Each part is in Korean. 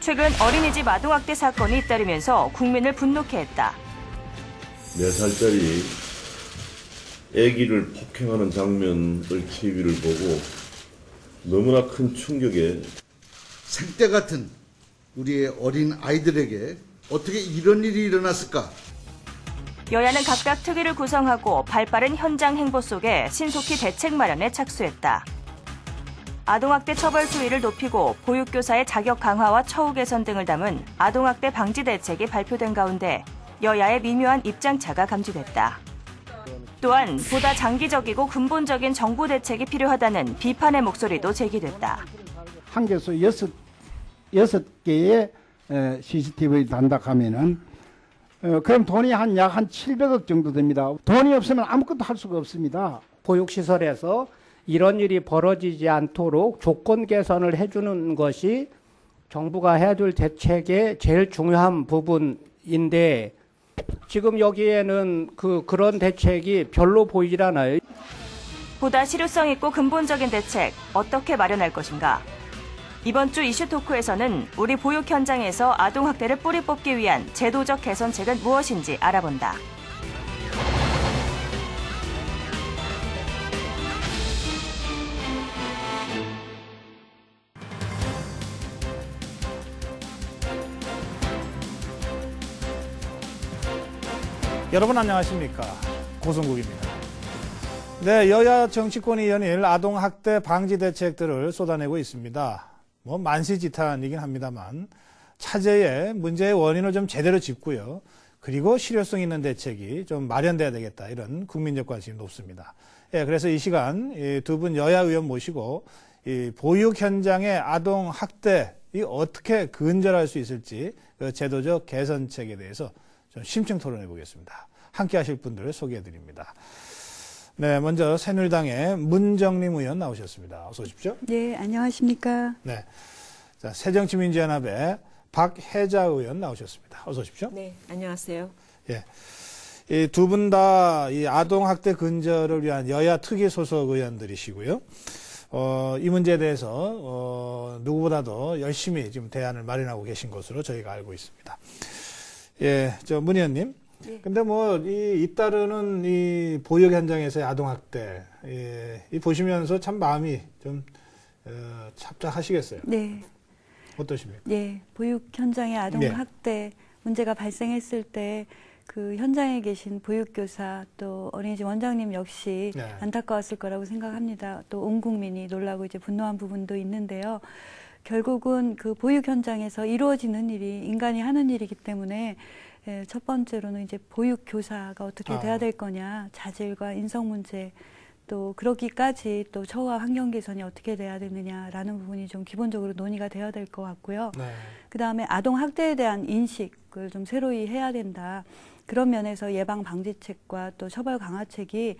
최근 어린이집 아동학대 사건이 잇따르면서 국민을 분노케 했다. 4살짜리 아기를 폭행하는 장면을 TV를 보고 너무나 큰 충격에 생때 같은 우리의 어린 아이들에게 어떻게 이런 일이 일어났을까? 여야는 각각 특위를 구성하고 발빠른 현장 행보 속에 신속히 대책 마련에 착수했다. 아동학대 처벌 수위를 높이고 보육교사의 자격 강화와 처우 개선 등을 담은 아동학대 방지 대책이 발표된 가운데 여야의 미묘한 입장차가 감지됐다. 또한 보다 장기적이고 근본적인 정부 대책이 필요하다는 비판의 목소리도 제기됐다. 한 교수 6개의 CCTV를 단닥하면은 그럼 돈이 약 700억 정도 됩니다. 돈이 없으면 아무것도 할 수가 없습니다. 보육시설에서 이런 일이 벌어지지 않도록 조건 개선을 해주는 것이 정부가 해야 될 대책의 제일 중요한 부분인데 지금 여기에는 그런 대책이 별로 보이질 않아요. 보다 실효성 있고 근본적인 대책 어떻게 마련할 것인가? 이번 주 이슈 토크에서는 우리 보육 현장에서 아동학대를 뿌리 뽑기 위한 제도적 개선책은 무엇인지 알아본다. 여러분 안녕하십니까? 고성국입니다. 네, 여야 정치권이 연일 아동학대 방지 대책들을 쏟아내고 있습니다. 만시지탄이긴 합니다만 차제에 문제의 원인을 좀 제대로 짚고요. 그리고 실효성 있는 대책이 좀 마련돼야 되겠다. 이런 국민적 관심이 높습니다. 예, 그래서 이 시간 두 분 여야 의원 모시고 이 보육 현장의 아동학대 어떻게 근절할 수 있을지 그 제도적 개선책에 대해서 좀 심층 토론해 보겠습니다. 함께 하실 분들 소개해 드립니다. 네, 먼저 새누리당의 문정림 의원 나오셨습니다. 어서 오십시오. 네, 안녕하십니까. 네. 자, 새정치민주연합의 박혜자 의원 나오셨습니다. 어서 오십시오. 네, 안녕하세요. 예. 이 두 분 다 이 아동학대 근절을 위한 여야 특위 소속 의원들이시고요. 이 문제에 대해서, 누구보다도 열심히 지금 대안을 마련하고 계신 것으로 저희가 알고 있습니다. 예, 문 의원님. 네. 근데 잇따르는 이 보육 현장에서의 아동학대, 이 보시면서 참 마음이 좀, 착잡하시겠어요. 네. 어떠십니까? 네. 보육 현장의 아동학대 문제가 발생했을 때 그 현장에 계신 보육교사 또 어린이집 원장님 역시 안타까웠을 거라고 생각합니다. 또 온 국민이 놀라고 이제 분노한 부분도 있는데요. 결국은 그 보육 현장에서 이루어지는 일이 인간이 하는 일이기 때문에 첫 번째로는 이제 보육 교사가 어떻게 돼야 될 거냐, 자질과 인성 문제, 또 그러기까지 또 처우와 환경 개선이 어떻게 돼야 되느냐라는 부분이 좀 기본적으로 논의가 돼야 될 것 같고요. 네. 그다음에 아동 학대에 대한 인식을 좀 새로이 해야 된다. 그런 면에서 예방 방지책과 또 처벌 강화책이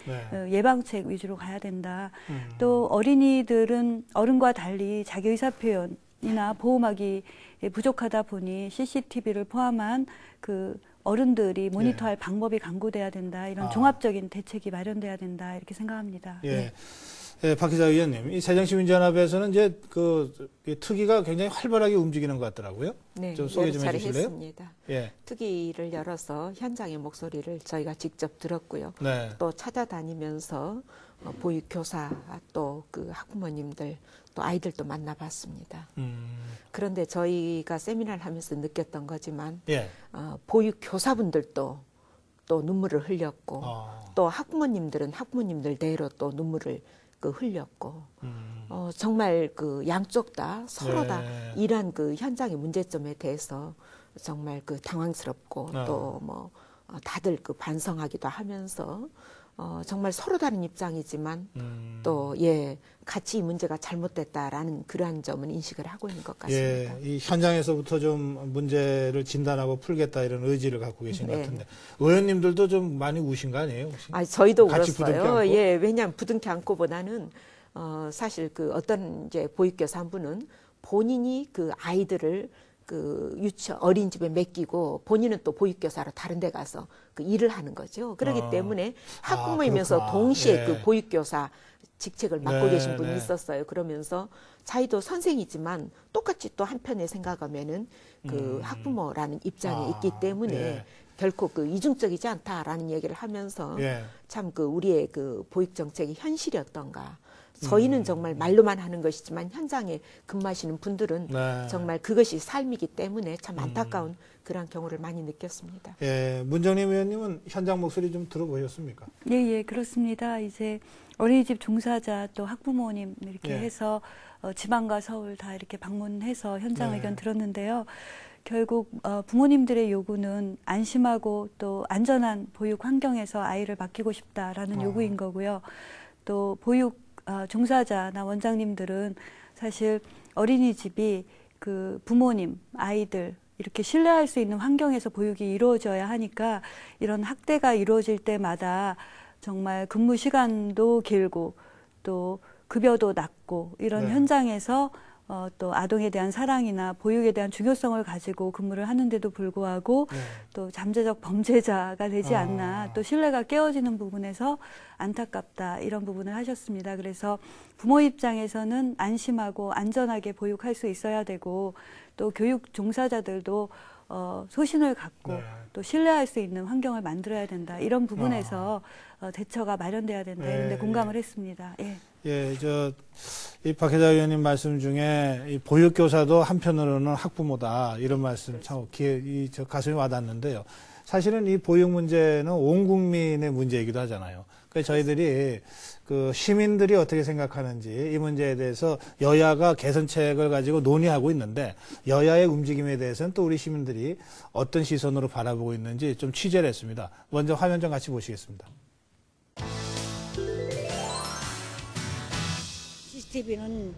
예방책 위주로 가야 된다. 또 어린이들은 어른과 달리 자기 의사 표현이나 보호막이 부족하다 보니 CCTV를 포함한 그 어른들이 모니터할 방법이 강구돼야 된다. 이런 종합적인 대책이 마련돼야 된다. 이렇게 생각합니다. 예. 예, 박희자 의원님, 이 새정치민주연합에서는 이제 이 특위가 굉장히 활발하게 움직이는 것 같더라고요. 네, 좀 소개 좀 해주실래요? 했습니다. 예. 특위를 열어서 현장의 목소리를 저희가 직접 들었고요. 네. 또 찾아다니면서 보육교사 또 그 학부모님들 또 아이들도 만나봤습니다. 그런데 저희가 세미나를 하면서 느꼈던 거지만 보육교사분들도 또 눈물을 흘렸고 또 학부모님들은 학부모님들대로 또 눈물을 흘렸고 정말 그 양쪽 다 서로 다 이러한 그 현장의 문제점에 대해서 정말 그 당황스럽고 또 다들 그 반성하기도 하면서 정말 서로 다른 입장이지만 또 같이 이 문제가 잘못됐다라는 그러한 점은 인식을 하고 있는 것 같습니다. 예, 이 현장에서부터 좀 문제를 진단하고 풀겠다 이런 의지를 갖고 계신 것 같은데 의원님들도 좀 많이 우신 거 아니에요? 혹시? 저희도 울었어요. 예, 왜냐하면 부둥켜 안고보다는 사실 그 어떤 이제 보육교사 한 분은 본인이 그 아이들을 그 유치원 어린이집에 맡기고 본인은 또 보육교사로 다른 데 가서 그 일을 하는 거죠. 그렇기 때문에 학부모이면서 동시에 예. 그 보육교사 직책을 맡고 네, 계신 분이 네. 있었어요. 그러면서 자기도 선생이지만 똑같이 또 한편에 생각하면은 그 학부모라는 입장이 있기 때문에 예. 결코 그 이중적이지 않다라는 얘기를 하면서 예. 참 그 우리의 그 보육 정책이 현실이었던가. 저희는 정말 말로만 하는 것이지만 현장에 근무하시는 분들은 네. 정말 그것이 삶이기 때문에 참 안타까운 그런 경우를 많이 느꼈습니다. 예, 문정림 의원님은 현장 목소리 좀 들어보셨습니까? 예, 예, 그렇습니다. 이제 어린이집 종사자 또 학부모님 이렇게 예. 해서 지방과 서울 다 이렇게 방문해서 현장 네. 의견 들었는데요. 결국 부모님들의 요구는 안심하고 또 안전한 보육 환경에서 아이를 맡기고 싶다라는 요구인 거고요. 또 보육 종사자나 원장님들은 사실 어린이집이 그 부모님, 아이들 이렇게 신뢰할 수 있는 환경에서 보육이 이루어져야 하니까 이런 학대가 이루어질 때마다 정말 근무 시간도 길고 또 급여도 낮고 이런 네. 현장에서 또 아동에 대한 사랑이나 보육에 대한 중요성을 가지고 근무를 하는데도 불구하고 네. 또 잠재적 범죄자가 되지 않나 또 신뢰가 깨어지는 부분에서 안타깝다 이런 부분을 하셨습니다. 그래서 부모 입장에서는 안심하고 안전하게 보육할 수 있어야 되고 또 교육 종사자들도 소신을 갖고 네. 또 신뢰할 수 있는 환경을 만들어야 된다. 이런 부분에서 대처가 마련돼야 된다. 이런 데 공감을 했습니다. 예. 예, 이 박혜자 의원님 말씀 중에 이 보육교사도 한편으로는 학부모다 이런 말씀 참 가슴에 와닿는데요. 사실은 이 보육 문제는 온 국민의 문제이기도 하잖아요. 그래서 저희들이 그 시민들이 어떻게 생각하는지 이 문제에 대해서 여야가 개선책을 가지고 논의하고 있는데 여야의 움직임에 대해서는 또 우리 시민들이 어떤 시선으로 바라보고 있는지 좀 취재를 했습니다. 먼저 화면 좀 같이 보시겠습니다. CCTV는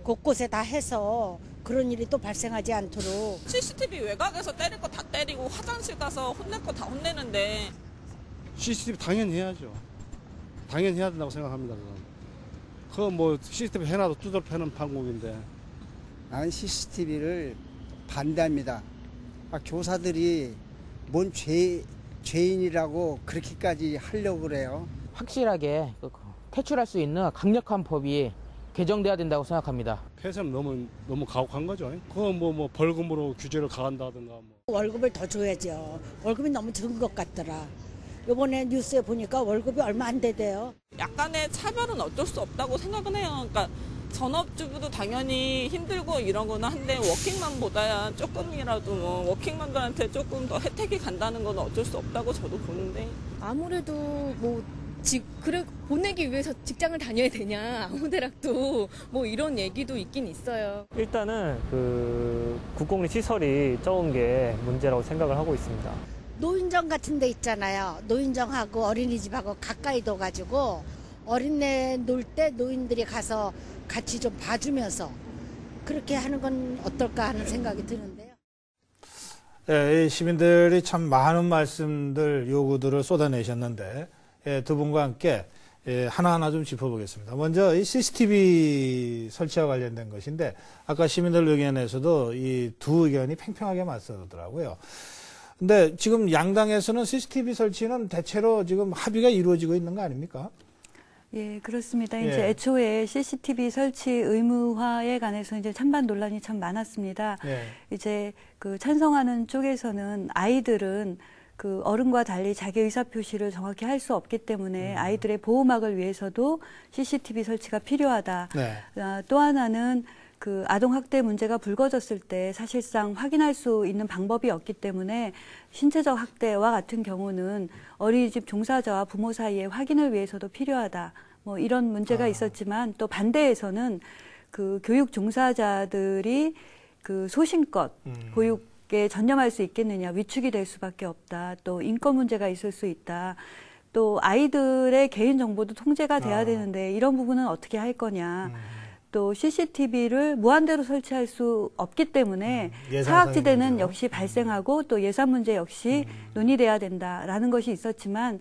곳곳에 다 해서 그런 일이 또 발생하지 않도록. CCTV 외곽에서 때릴 거 다 때리고 화장실 가서 혼낼 거 다 혼내는데. CCTV 당연히 해야죠. 당연히 해야 된다고 생각합니다. 그거 뭐 CCTV 해놔도 두들 패는 방법인데. 나는 CCTV를 반대합니다. 교사들이 뭔 죄인이라고 그렇게까지 하려고 그래요. 확실하게 퇴출할 수 있는 강력한 법이 개정돼야 된다고 생각합니다. 폐쇄는 너무 가혹한 거죠. 그거 뭐 벌금으로 규제를 가한다든가. 월급을 더 줘야죠. 월급이 너무 적은 것 같더라. 이번에 뉴스에 보니까 월급이 얼마 안 되대요. 약간의 차별은 어쩔 수 없다고 생각은 해요. 그러니까 전업주부도 당연히 힘들고 이런 거는 한데 워킹맘보다야 조금이라도 뭐 워킹맘들한테 조금 더 혜택이 간다는 건 어쩔 수 없다고 저도 보는데. 아무래도 뭐 그래 보내기 위해서 직장을 다녀야 되냐 아무데라도 뭐 이런 얘기도 있긴 있어요. 일단은 그 국공립 시설이 적은 게 문제라고 생각을 하고 있습니다. 노인정 같은 데 있잖아요. 노인정하고 어린이집하고 가까이 둬가지고 어린애 놀 때 노인들이 가서 같이 좀 봐주면서 그렇게 하는 건 어떨까 하는 생각이 드는데요. 예, 시민들이 참 많은 말씀들, 요구들을 쏟아내셨는데 두 분과 함께 하나하나 좀 짚어보겠습니다. 먼저 이 CCTV 설치와 관련된 것인데 아까 시민들 의견에서도 이 두 의견이 팽팽하게 맞서더라고요. 근데 지금 양당에서는 CCTV 설치는 대체로 지금 합의가 이루어지고 있는 거 아닙니까? 예, 그렇습니다. 예. 이제 애초에 CCTV 설치 의무화에 관해서 이제 찬반 논란이 참 많았습니다. 예. 이제 그 찬성하는 쪽에서는 아이들은 그 어른과 달리 자기 의사 표시를 정확히 할 수 없기 때문에 아이들의 보호막을 위해서도 CCTV 설치가 필요하다. 네. 또 하나는 그 아동학대 문제가 불거졌을 때 사실상 확인할 수 있는 방법이 없기 때문에 신체적 학대와 같은 경우는 어린이집 종사자와 부모 사이의 확인을 위해서도 필요하다. 뭐 이런 문제가 있었지만 또 반대에서는 그 교육 종사자들이 그 소신껏 보육에 전념할 수 있겠느냐, 위축이 될 수밖에 없다. 또 인권 문제가 있을 수 있다. 또 아이들의 개인 정보도 통제가 돼야 되는데 이런 부분은 어떻게 할 거냐. 또 CCTV를 무한대로 설치할 수 없기 때문에 사각지대는 역시 발생하고 또 예산 문제 역시 논의돼야 된다라는 것이 있었지만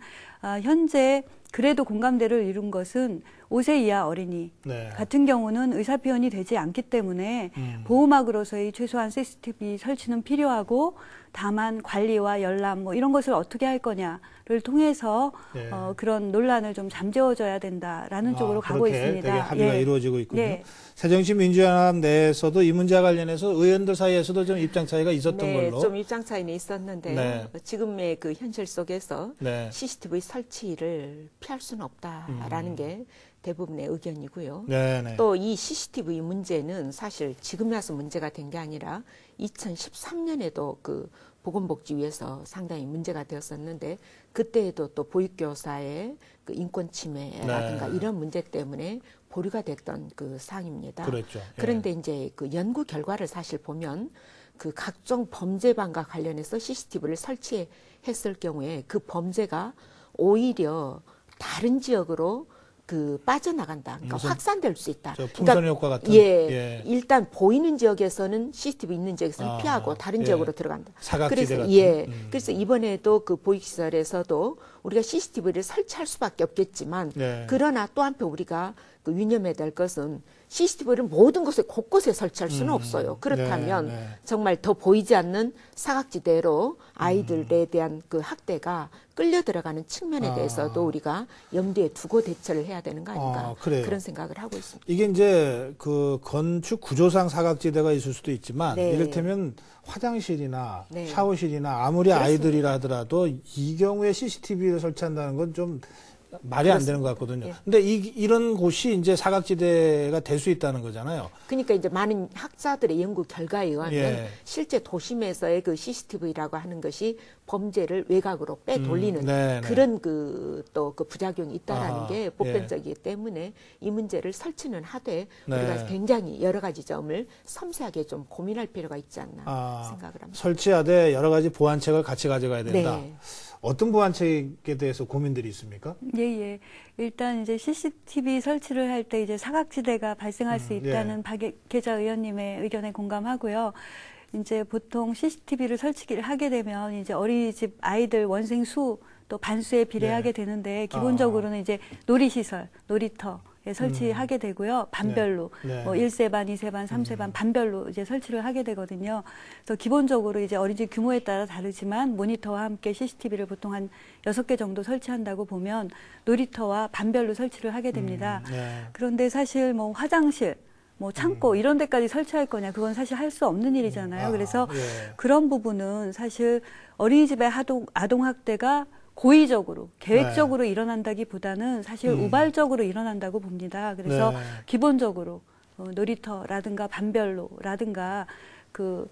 현재 그래도 공감대를 이룬 것은 5세 이하 어린이 네. 같은 경우는 의사표현이 되지 않기 때문에 보호막으로서의 최소한 CCTV 설치는 필요하고 다만 관리와 열람 뭐 이런 것을 어떻게 할 거냐를 통해서 네. 그런 논란을 좀 잠재워줘야 된다라는 쪽으로 가고 있습니다. 되게 합의가 예. 이루어지고 있군요. 네. 새정치민주연합 내에서도 이 문제와 관련해서 의원들 사이에서도 좀 입장 차이가 있었던 네, 걸로. 좀 입장 차이는 있었는데요. 네. 지금의 그 현실 속에서 네. CCTV 설치를 피할 수는 없다라는 게 대부분의 의견이고요. 네네. 또 이 CCTV 문제는 사실 지금 와서 문제가 된 게 아니라 2013년에도 그 보건복지위에서 상당히 문제가 되었었는데 그때에도 또 보육교사의 그 인권 침해라든가 네. 이런 문제 때문에 보류가 됐던 그 사항입니다. 그렇죠. 예. 그런데 이제 그 연구 결과를 사실 보면 그 각종 범죄반과 관련해서 CCTV를 설치했을 경우에 그 범죄가 오히려 다른 지역으로 그 빠져나간다. 그러니까 확산될 수 있다. 풍선 효과 같은. 예, 일단 보이는 지역에서는 CCTV 있는 지역에서는 피하고 다른 예. 지역으로 들어간다. 사각지대 그래서 같은. 그래서 이번에도 그 보육시설에서도 우리가 CCTV를 설치할 수밖에 없겠지만 네. 그러나 또 한편 우리가 그 유념해야 될 것은 CCTV를 모든 곳에 곳곳에 설치할 수는 없어요. 그렇다면 네. 정말 더 보이지 않는 사각지대로 아이들에 대한 그 학대가 끌려 들어가는 측면에 대해서도 우리가 염두에 두고 대처를 해야 되는 거 아닌가 그런 생각을 하고 있습니다. 이게 이제 그 건축 구조상 사각지대가 있을 수도 있지만 네. 이를테면 화장실이나 네. 샤워실이나 아무리 그렇습니다. 아이들이라 하더라도 이 경우에 CCTV를 설치한다는 건 좀 말이 안 되는 것 같거든요. 예. 근데 이런 곳이 이제 사각지대가 될 수 있다는 거잖아요. 그러니까 이제 많은 학자들의 연구 결과에 의하면 예. 실제 도심에서의 그 CCTV라고 하는 것이 범죄를 외곽으로 빼돌리는 네, 네. 그런 그 또 그 부작용이 있다라는 아, 게 보편적이기 때문에 이 문제를 설치는 하되 네. 우리가 굉장히 여러 가지 점을 섬세하게 좀 고민할 필요가 있지 않나 생각을 합니다. 설치하되 여러 가지 보완책을 같이 가져가야 된다. 네. 어떤 보완책에 대해서 고민들이 있습니까? 예. 일단 이제 CCTV 설치를 할 때 이제 사각지대가 발생할 수 있다는 박계자 의원님의 의견에 공감하고요. 이제 보통 CCTV를 설치를 하게 되면 이제 어린이집 아이들 원생 수 또 반수에 비례하게 되는데 기본적으로는 이제 놀이시설, 놀이터에 설치하게 되고요. 반별로 뭐 1세 반, 2세 반, 3세 반 반별로 이제 설치를 하게 되거든요. 그래서 기본적으로 이제 어린이집 규모에 따라 다르지만 모니터와 함께 CCTV를 보통 한 6개 정도 설치한다고 보면 놀이터와 반별로 설치를 하게 됩니다. 그런데 사실 뭐 화장실 뭐 창고 이런 데까지 설치할 거냐 그건 사실 할 수 없는 일이잖아요. 그래서 그런 부분은 사실 어린이집의 아동학대가 고의적으로 계획적으로 일어난다기보다는 사실 우발적으로 일어난다고 봅니다. 그래서 기본적으로 놀이터라든가 반별로라든가 그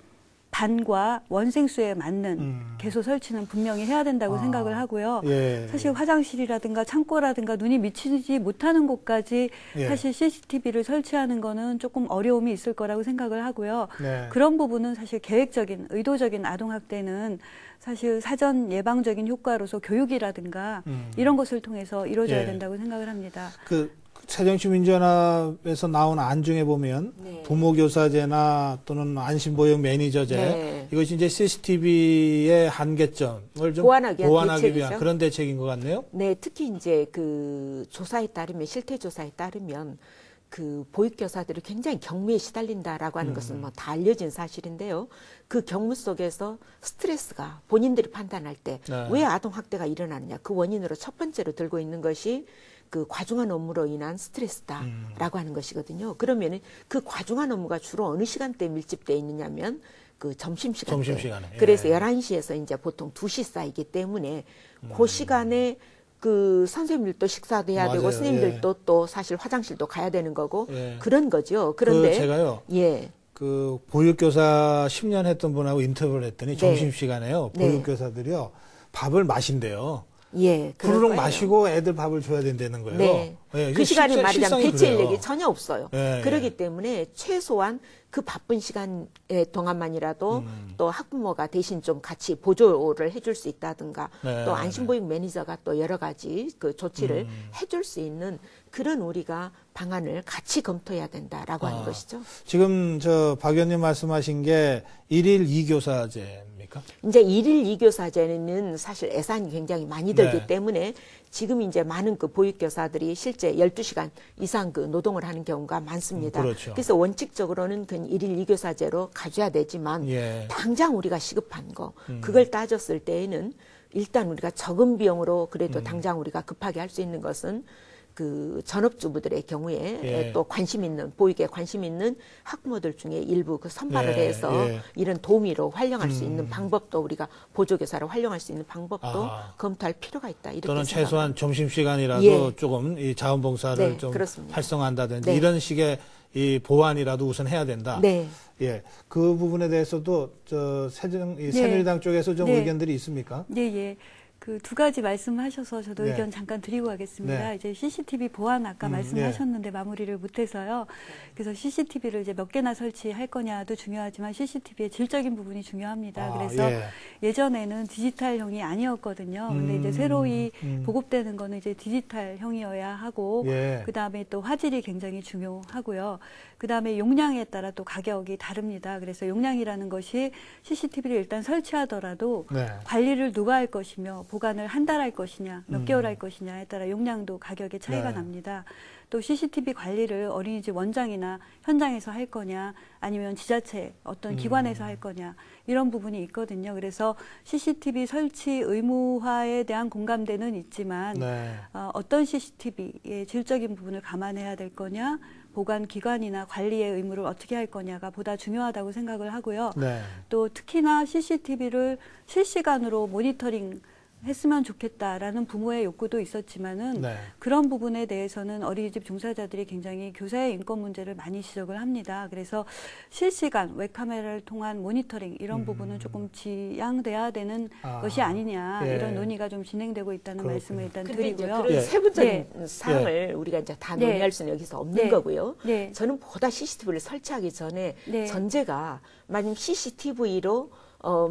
반과 원생수에 맞는 개소 설치는 분명히 해야 된다고 생각을 하고요. 사실 화장실이라든가 창고라든가 눈이 미치지 못하는 곳까지 사실 CCTV를 설치하는 거는 조금 어려움이 있을 거라고 생각을 하고요. 그런 부분은 사실 계획적인, 의도적인 아동학대는 사실 사전 예방적인 효과로서 교육이라든가 이런 것을 통해서 이루어져야 된다고 생각을 합니다. 새정치민주연합에서 나온 안 중에 보면 부모교사제나 또는 안심보육 매니저제 이것이 이제 CCTV의 한계점을 좀 보완하기 위한 그런 대책인 것 같네요. 네, 특히 이제 그 조사에 따르면 실태 조사에 따르면 그 보육교사들이 굉장히 경무에 시달린다라고 하는 것은 뭐 다 알려진 사실인데요. 그 경무 속에서 스트레스가 본인들이 판단할 때 왜 아동학대가 일어나느냐 그 원인으로 첫 번째로 들고 있는 것이 그 과중한 업무로 인한 스트레스다라고 하는 것이거든요. 그러면은 그 과중한 업무가 주로 어느 시간대에 밀집되어 있느냐면 그 점심시간에. 그래서 11시에서 이제 보통 2시 사이기 때문에 그 시간에 그 선생님들도 식사도 해야 되고 스님들도 또 사실 화장실도 가야 되는 거고 그런 거죠. 그런데 제가요. 그 보육교사 10년 했던 분하고 인터뷰를 했더니 점심시간에요. 보육교사들이요. 밥을 마신대요. 부르륵 마시고 애들 밥을 줘야 된다는 거예요. 그 시간에 말이자면 대체 그래요. 인력이 전혀 없어요. 그렇기 때문에 최소한 그 바쁜 시간 동안만이라도 또 학부모가 대신 좀 같이 보조를 해줄 수 있다든가 또 안심보육 매니저가 또 여러 가지 그 조치를 해줄 수 있는 그런 우리가 방안을 같이 검토해야 된다라고 하는 것이죠. 지금 박 의원님 말씀하신 게 1일 2교사제입니까? 있습니까? 이제 1일 2교사제는 사실 예산이 굉장히 많이 들기 네. 때문에 지금 이제 많은 그 보육교사들이 실제 12시간 이상 그 노동을 하는 경우가 많습니다. 그렇죠. 그래서 원칙적으로는 그 1일 2교사제로 가져야 되지만 예. 당장 우리가 시급한 거 그걸 따졌을 때에는 일단 우리가 적은 비용으로 그래도 당장 우리가 급하게 할 수 있는 것은 그 전업주부들의 경우에 예. 또 관심 있는 보육에 관심 있는 학부모들 중에 일부 그 선발을 네, 해서 예. 이런 도우미로 활용할 수 있는 방법도 우리가 보조교사로 활용할 수 있는 방법도 아. 검토할 필요가 있다. 이렇게 또는 생각합니다. 최소한 점심시간이라도 예. 조금 이 자원봉사를 네, 좀 그렇습니다. 활성화한다든지 네. 이런 식의 이 보완이라도 우선 해야 된다. 네. 예, 그 부분에 대해서도 저 새누리당 쪽에서 좀 네. 의견들이 있습니까? 네, 예. 그 두 가지 말씀하셔서 저도 네. 의견 잠깐 드리고 가겠습니다. 네. 이제 CCTV 보안 아까 말씀하셨는데 마무리를 못해서요. 그래서 CCTV를 이제 몇 개나 설치할 거냐도 중요하지만 CCTV의 질적인 부분이 중요합니다. 그래서 예전에는 디지털형이 아니었거든요. 근데 이제 새로이 보급되는 거는 이제 디지털형이어야 하고 그 다음에 또 화질이 굉장히 중요하고요. 그 다음에 용량에 따라 또 가격이 다릅니다. 그래서 용량이라는 것이 CCTV를 일단 설치하더라도 관리를 누가 할 것이며 보관을 한 달 할 것이냐, 몇 개월 할 것이냐에 따라 용량도 가격의 차이가 납니다. 또 CCTV 관리를 어린이집 원장이나 현장에서 할 거냐, 아니면 지자체 어떤 기관에서 할 거냐, 이런 부분이 있거든요. 그래서 CCTV 설치 의무화에 대한 공감대는 있지만 어떤 CCTV의 질적인 부분을 감안해야 될 거냐, 보관 기관이나 관리의 의무를 어떻게 할 거냐가 보다 중요하다고 생각을 하고요. 또 특히나 CCTV를 실시간으로 모니터링 했으면 좋겠다라는 부모의 욕구도 있었지만은 그런 부분에 대해서는 어린이집 종사자들이 굉장히 교사의 인권 문제를 많이 지적을 합니다. 그래서 실시간 웹카메라를 통한 모니터링 이런 부분은 조금 지양돼야 되는 것이 아니냐 이런 논의가 좀 진행되고 있다는 말씀을 일단 드리고요. 그런 세부적인 사항을 우리가 이제 다 논의할 수는 여기서 없는 거고요. 저는 보다 CCTV를 설치하기 전에 전제가 만약 CCTV로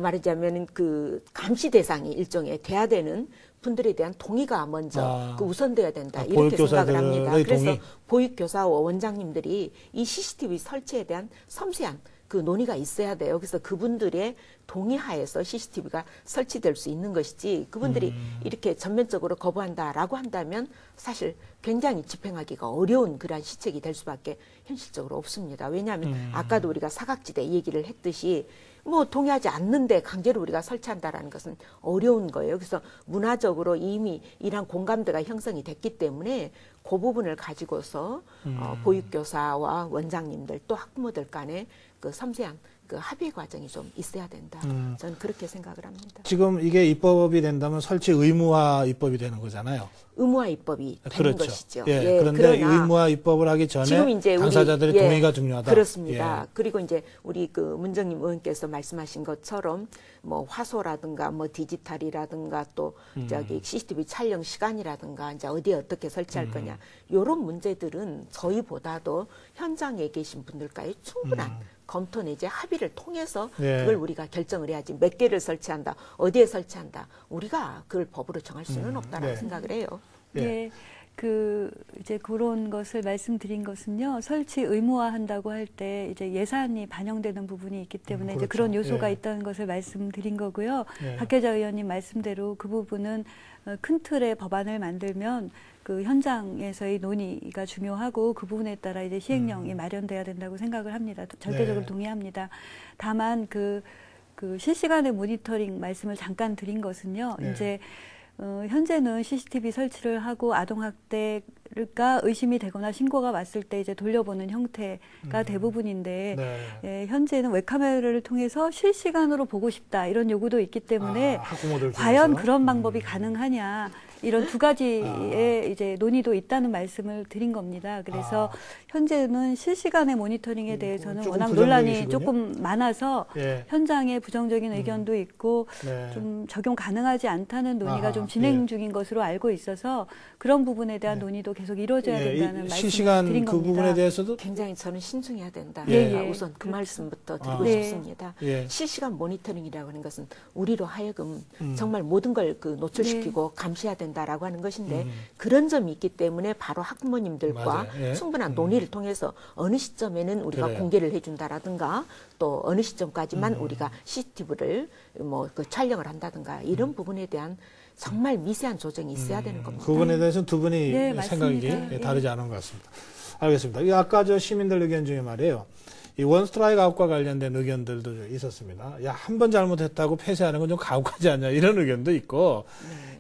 말하자면 그 감시 대상이 일종의 돼야 되는 분들에 대한 동의가 먼저 그 우선돼야 된다. 이렇게 생각을 합니다. 그래서 동의. 보육교사와 원장님들이 이 CCTV 설치에 대한 섬세한 그 논의가 있어야 돼요. 그래서 그분들의 동의하에서 CCTV가 설치될 수 있는 것이지 그분들이 이렇게 전면적으로 거부한다라고 한다면 사실 굉장히 집행하기가 어려운 그러한 시책이 될 수밖에 현실적으로 없습니다. 왜냐하면 아까도 우리가 사각지대 얘기를 했듯이 뭐 동의하지 않는데 강제로 우리가 설치한다라는 것은 어려운 거예요. 그래서 문화적으로 이미 이런 공감대가 형성이 됐기 때문에 그 부분을 가지고서 보육교사와 원장님들 또 학부모들 간에 그 섬세한 그 합의 과정이 좀 있어야 된다. 저는 그렇게 생각을 합니다. 지금 이게 입법이 된다면 설치 의무화 입법이 되는 거잖아요. 의무화 입법이 되는 것이죠. 예, 그런데 의무화 입법을 하기 전에 지금 이제 당사자들의 동의가 중요하다. 그렇습니다. 그리고 이제 우리 그 문정님 의원께서 말씀하신 것처럼 뭐 화소라든가 뭐 디지털이라든가 또 저기 CCTV 촬영 시간이라든가 이제 어디에 어떻게 설치할 거냐 이런 문제들은 저희보다도 현장에 계신 분들과의 충분한 검토 내지 합의를 통해서 그걸 우리가 결정을 해야지 몇 개를 설치한다, 어디에 설치한다. 우리가 그걸 법으로 정할 수는 없다라고 생각을 해요. 네. 그 이제 그런 것을 말씀드린 것은요. 설치 의무화한다고 할 때 이제 예산이 반영되는 부분이 있기 때문에 이제 그런 요소가 있다는 것을 말씀드린 거고요. 박혜자 의원님 말씀대로 그 부분은 큰 틀의 법안을 만들면 그 현장에서의 논의가 중요하고 그 부분에 따라 이제 시행령이 마련돼야 된다고 생각을 합니다. 절대적으로 동의합니다. 다만 그 실시간의 모니터링 말씀을 잠깐 드린 것은요. 이제 현재는 CCTV 설치를 하고 아동학대가 의심이 되거나 신고가 왔을 때 이제 돌려보는 형태가 대부분인데 현재는 웹카메라를 통해서 실시간으로 보고 싶다 이런 요구도 있기 때문에 과연 그런 방법이 가능하냐 이런 두 가지의 이제 논의도 있다는 말씀을 드린 겁니다. 그래서 현재는 실시간의 모니터링에 대해서는 워낙 논란이 조금 많아서 현장에 부정적인 의견도 있고 좀 적용 가능하지 않다는 논의가 좀 진행 중인 것으로 알고 있어서 그런 부분에 대한 논의도 계속 이루어져야 된다는 말씀을 드린 겁니다. 그 부분에 대해서도 굉장히 저는 신중해야 된다. 우선 그 말씀부터 드리고 싶습니다. 실시간 모니터링이라고 하는 것은 우리로 하여금 정말 모든 걸 그 노출시키고 감시해야 된다. 된다라고 하는 것인데 그런 점이 있기 때문에 바로 학부모님들과 예. 충분한 논의를 통해서 어느 시점에는 우리가 그래요. 공개를 해준다라든가 또 어느 시점까지만 우리가 CCTV를 뭐 그 촬영을 한다든가 이런 부분에 대한 정말 미세한 조정이 있어야 되는 겁니다. 그 부분에 대해서는 두 분이 네, 생각이 맞습니다. 다르지 않은 것 같습니다. 알겠습니다. 이 아까 저 시민들 의견 중에 말이에요. 이 원스트라이크 아웃과 관련된 의견들도 있었습니다. 야, 한 번 잘못했다고 폐쇄하는 건 좀 가혹하지 않냐 이런 의견도 있고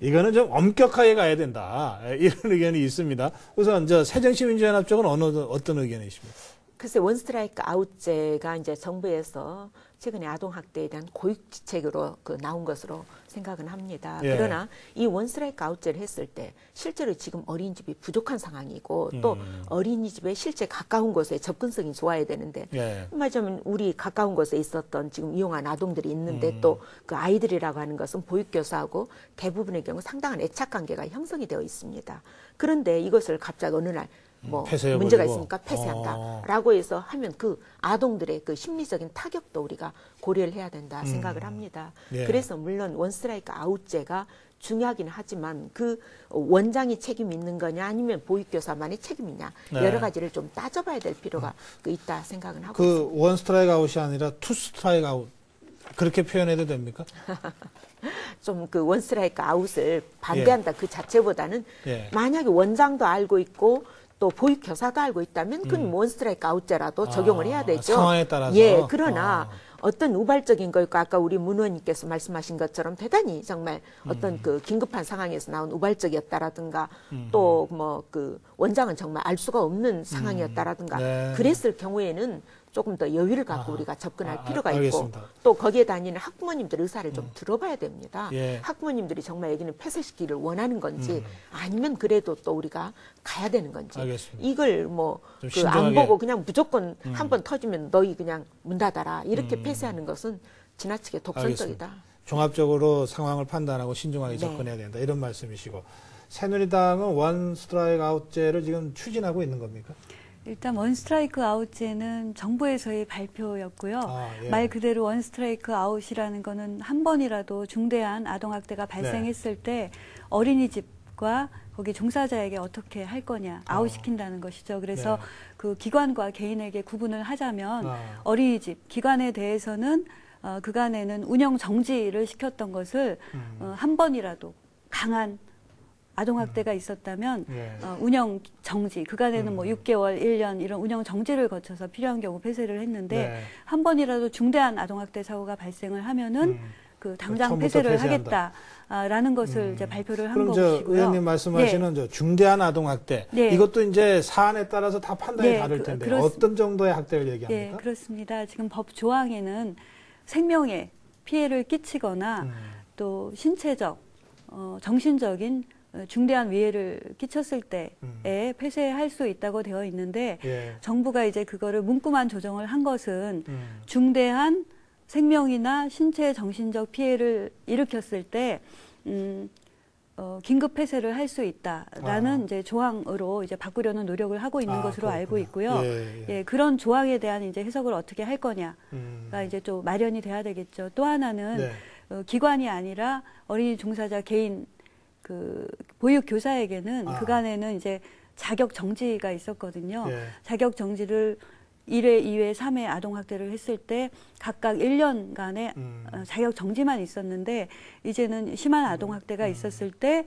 이거는 좀 엄격하게 가야 된다 이런 의견이 있습니다. 우선 저 새정치민주연합 쪽은 어떤 의견이십니까? 글쎄 원스트라이크 아웃제가 이제 정부에서 최근에 아동학대에 대한 고육지책으로 나온 것으로 생각은 합니다. 예. 그러나 이 원스트라이크 아웃제를 했을 때 실제로 지금 어린이집이 부족한 상황이고 또 어린이집에 실제 가까운 곳에 접근성이 좋아야 되는데 예. 말하자면 우리 가까운 곳에 있었던 지금 이용한 아동들이 있는데 또 그 아이들이라고 하는 것은 보육교사하고 대부분의 경우 상당한 애착관계가 형성이 되어 있습니다. 그런데 이것을 갑자기 어느 날 뭐 문제가 있으니까 폐쇄한다라고 해서 하면 그 아동들의 그 심리적인 타격도 우리가 고려를 해야 된다 생각을 합니다. 예. 그래서 물론 원스트라이크 아웃제가 중요하긴 하지만 그 원장이 책임이 있는 거냐 아니면 보육교사만의 책임이냐 네. 여러 가지를 좀 따져봐야 될 필요가 있다 생각은 하고 그 있습니다. 원 스트라이크 아웃이 아니라 투 스트라이크 아웃 그렇게 표현해도 됩니까? 좀 그 원스트라이크 아웃을 반대한다 그 자체보다는 예. 만약에 원장도 알고 있고 또 보육교사도 알고 있다면 그건 원스트라이크 아웃제라도 적용을 해야 되죠. 상황에 따라서. 예, 그러나 어떤 우발적인 거 있고 아까 우리 문 의원님께서 말씀하신 것처럼 대단히 정말 어떤 그 긴급한 상황에서 나온 우발적이었다라든가 또 뭐 그 원장은 정말 알 수가 없는 상황이었다라든가 네. 그랬을 경우에는 조금 더 여유를 갖고 우리가 접근할 필요가 알겠습니다. 있고 또 거기에 다니는 학부모님들 의사를 좀 들어봐야 됩니다. 예. 학부모님들이 정말 여기는 폐쇄시키기를 원하는 건지 아니면 그래도 또 우리가 가야 되는 건지 알겠습니다. 이걸 뭐 좀 그 안 신중하게. 보고 그냥 무조건 한 번 터지면 너희 그냥 문 닫아라 이렇게 폐쇄하는 것은 지나치게 독선적이다. 알겠습니다. 종합적으로 상황을 판단하고 신중하게 네. 접근해야 된다 이런 말씀이시고 새누리당은 원 스트라이크 아웃제를 지금 추진하고 있는 겁니까? 일단 원스트라이크 아웃제는 정부에서의 발표였고요. 예. 말 그대로 원스트라이크 아웃이라는 거는 한 번이라도 중대한 아동학대가 발생했을 때 어린이집과 거기 종사자에게 어떻게 할 거냐 아웃시킨다는 것이죠. 그래서 네. 그 기관과 개인에게 구분을 하자면 어린이집 기관에 대해서는 그간에는 운영 정지를 시켰던 것을 한 번이라도 강한 아동학대가 있었다면 운영 정지, 그간에는 뭐 6개월, 1년 이런 운영 정지를 거쳐서 필요한 경우 폐쇄를 했는데 네. 한 번이라도 중대한 아동학대 사고가 발생을 하면은 그 당장 처음부터 폐쇄를 폐쇄한다. 하겠다라는 것을 이제 발표를 한 그럼 저 것이고요. 의원님 말씀하시는 저 중대한 아동학대 네. 이것도 이제 사안에 따라서 다 판단이 다를 텐데 어떤 정도의 학대를 얘기합니까? 예, 그렇습니다. 지금 법 조항에는 생명에 피해를 끼치거나 또 신체적, 정신적인 중대한 위해를 끼쳤을 때에 폐쇄할 수 있다고 되어 있는데 정부가 이제 그거를 문구만 조정을 한 것은 중대한 생명이나 신체 정신적 피해를 일으켰을 때 긴급 폐쇄를 할 수 있다라는 이제 조항으로 이제 바꾸려는 노력을 하고 있는 것으로 그렇구나. 알고 있고요. 예, 그런 조항에 대한 이제 해석을 어떻게 할 거냐가 이제 좀 마련이 돼야 되겠죠. 또 하나는 기관이 아니라 어린이 종사자 개인 그 보육 교사에게는 그간에는 이제 자격 정지가 있었거든요. 자격 정지를 1회, 2회, 3회 아동학대를 했을 때 각각 1년간의 자격 정지만 있었는데 이제는 심한 아동학대가 있었을 때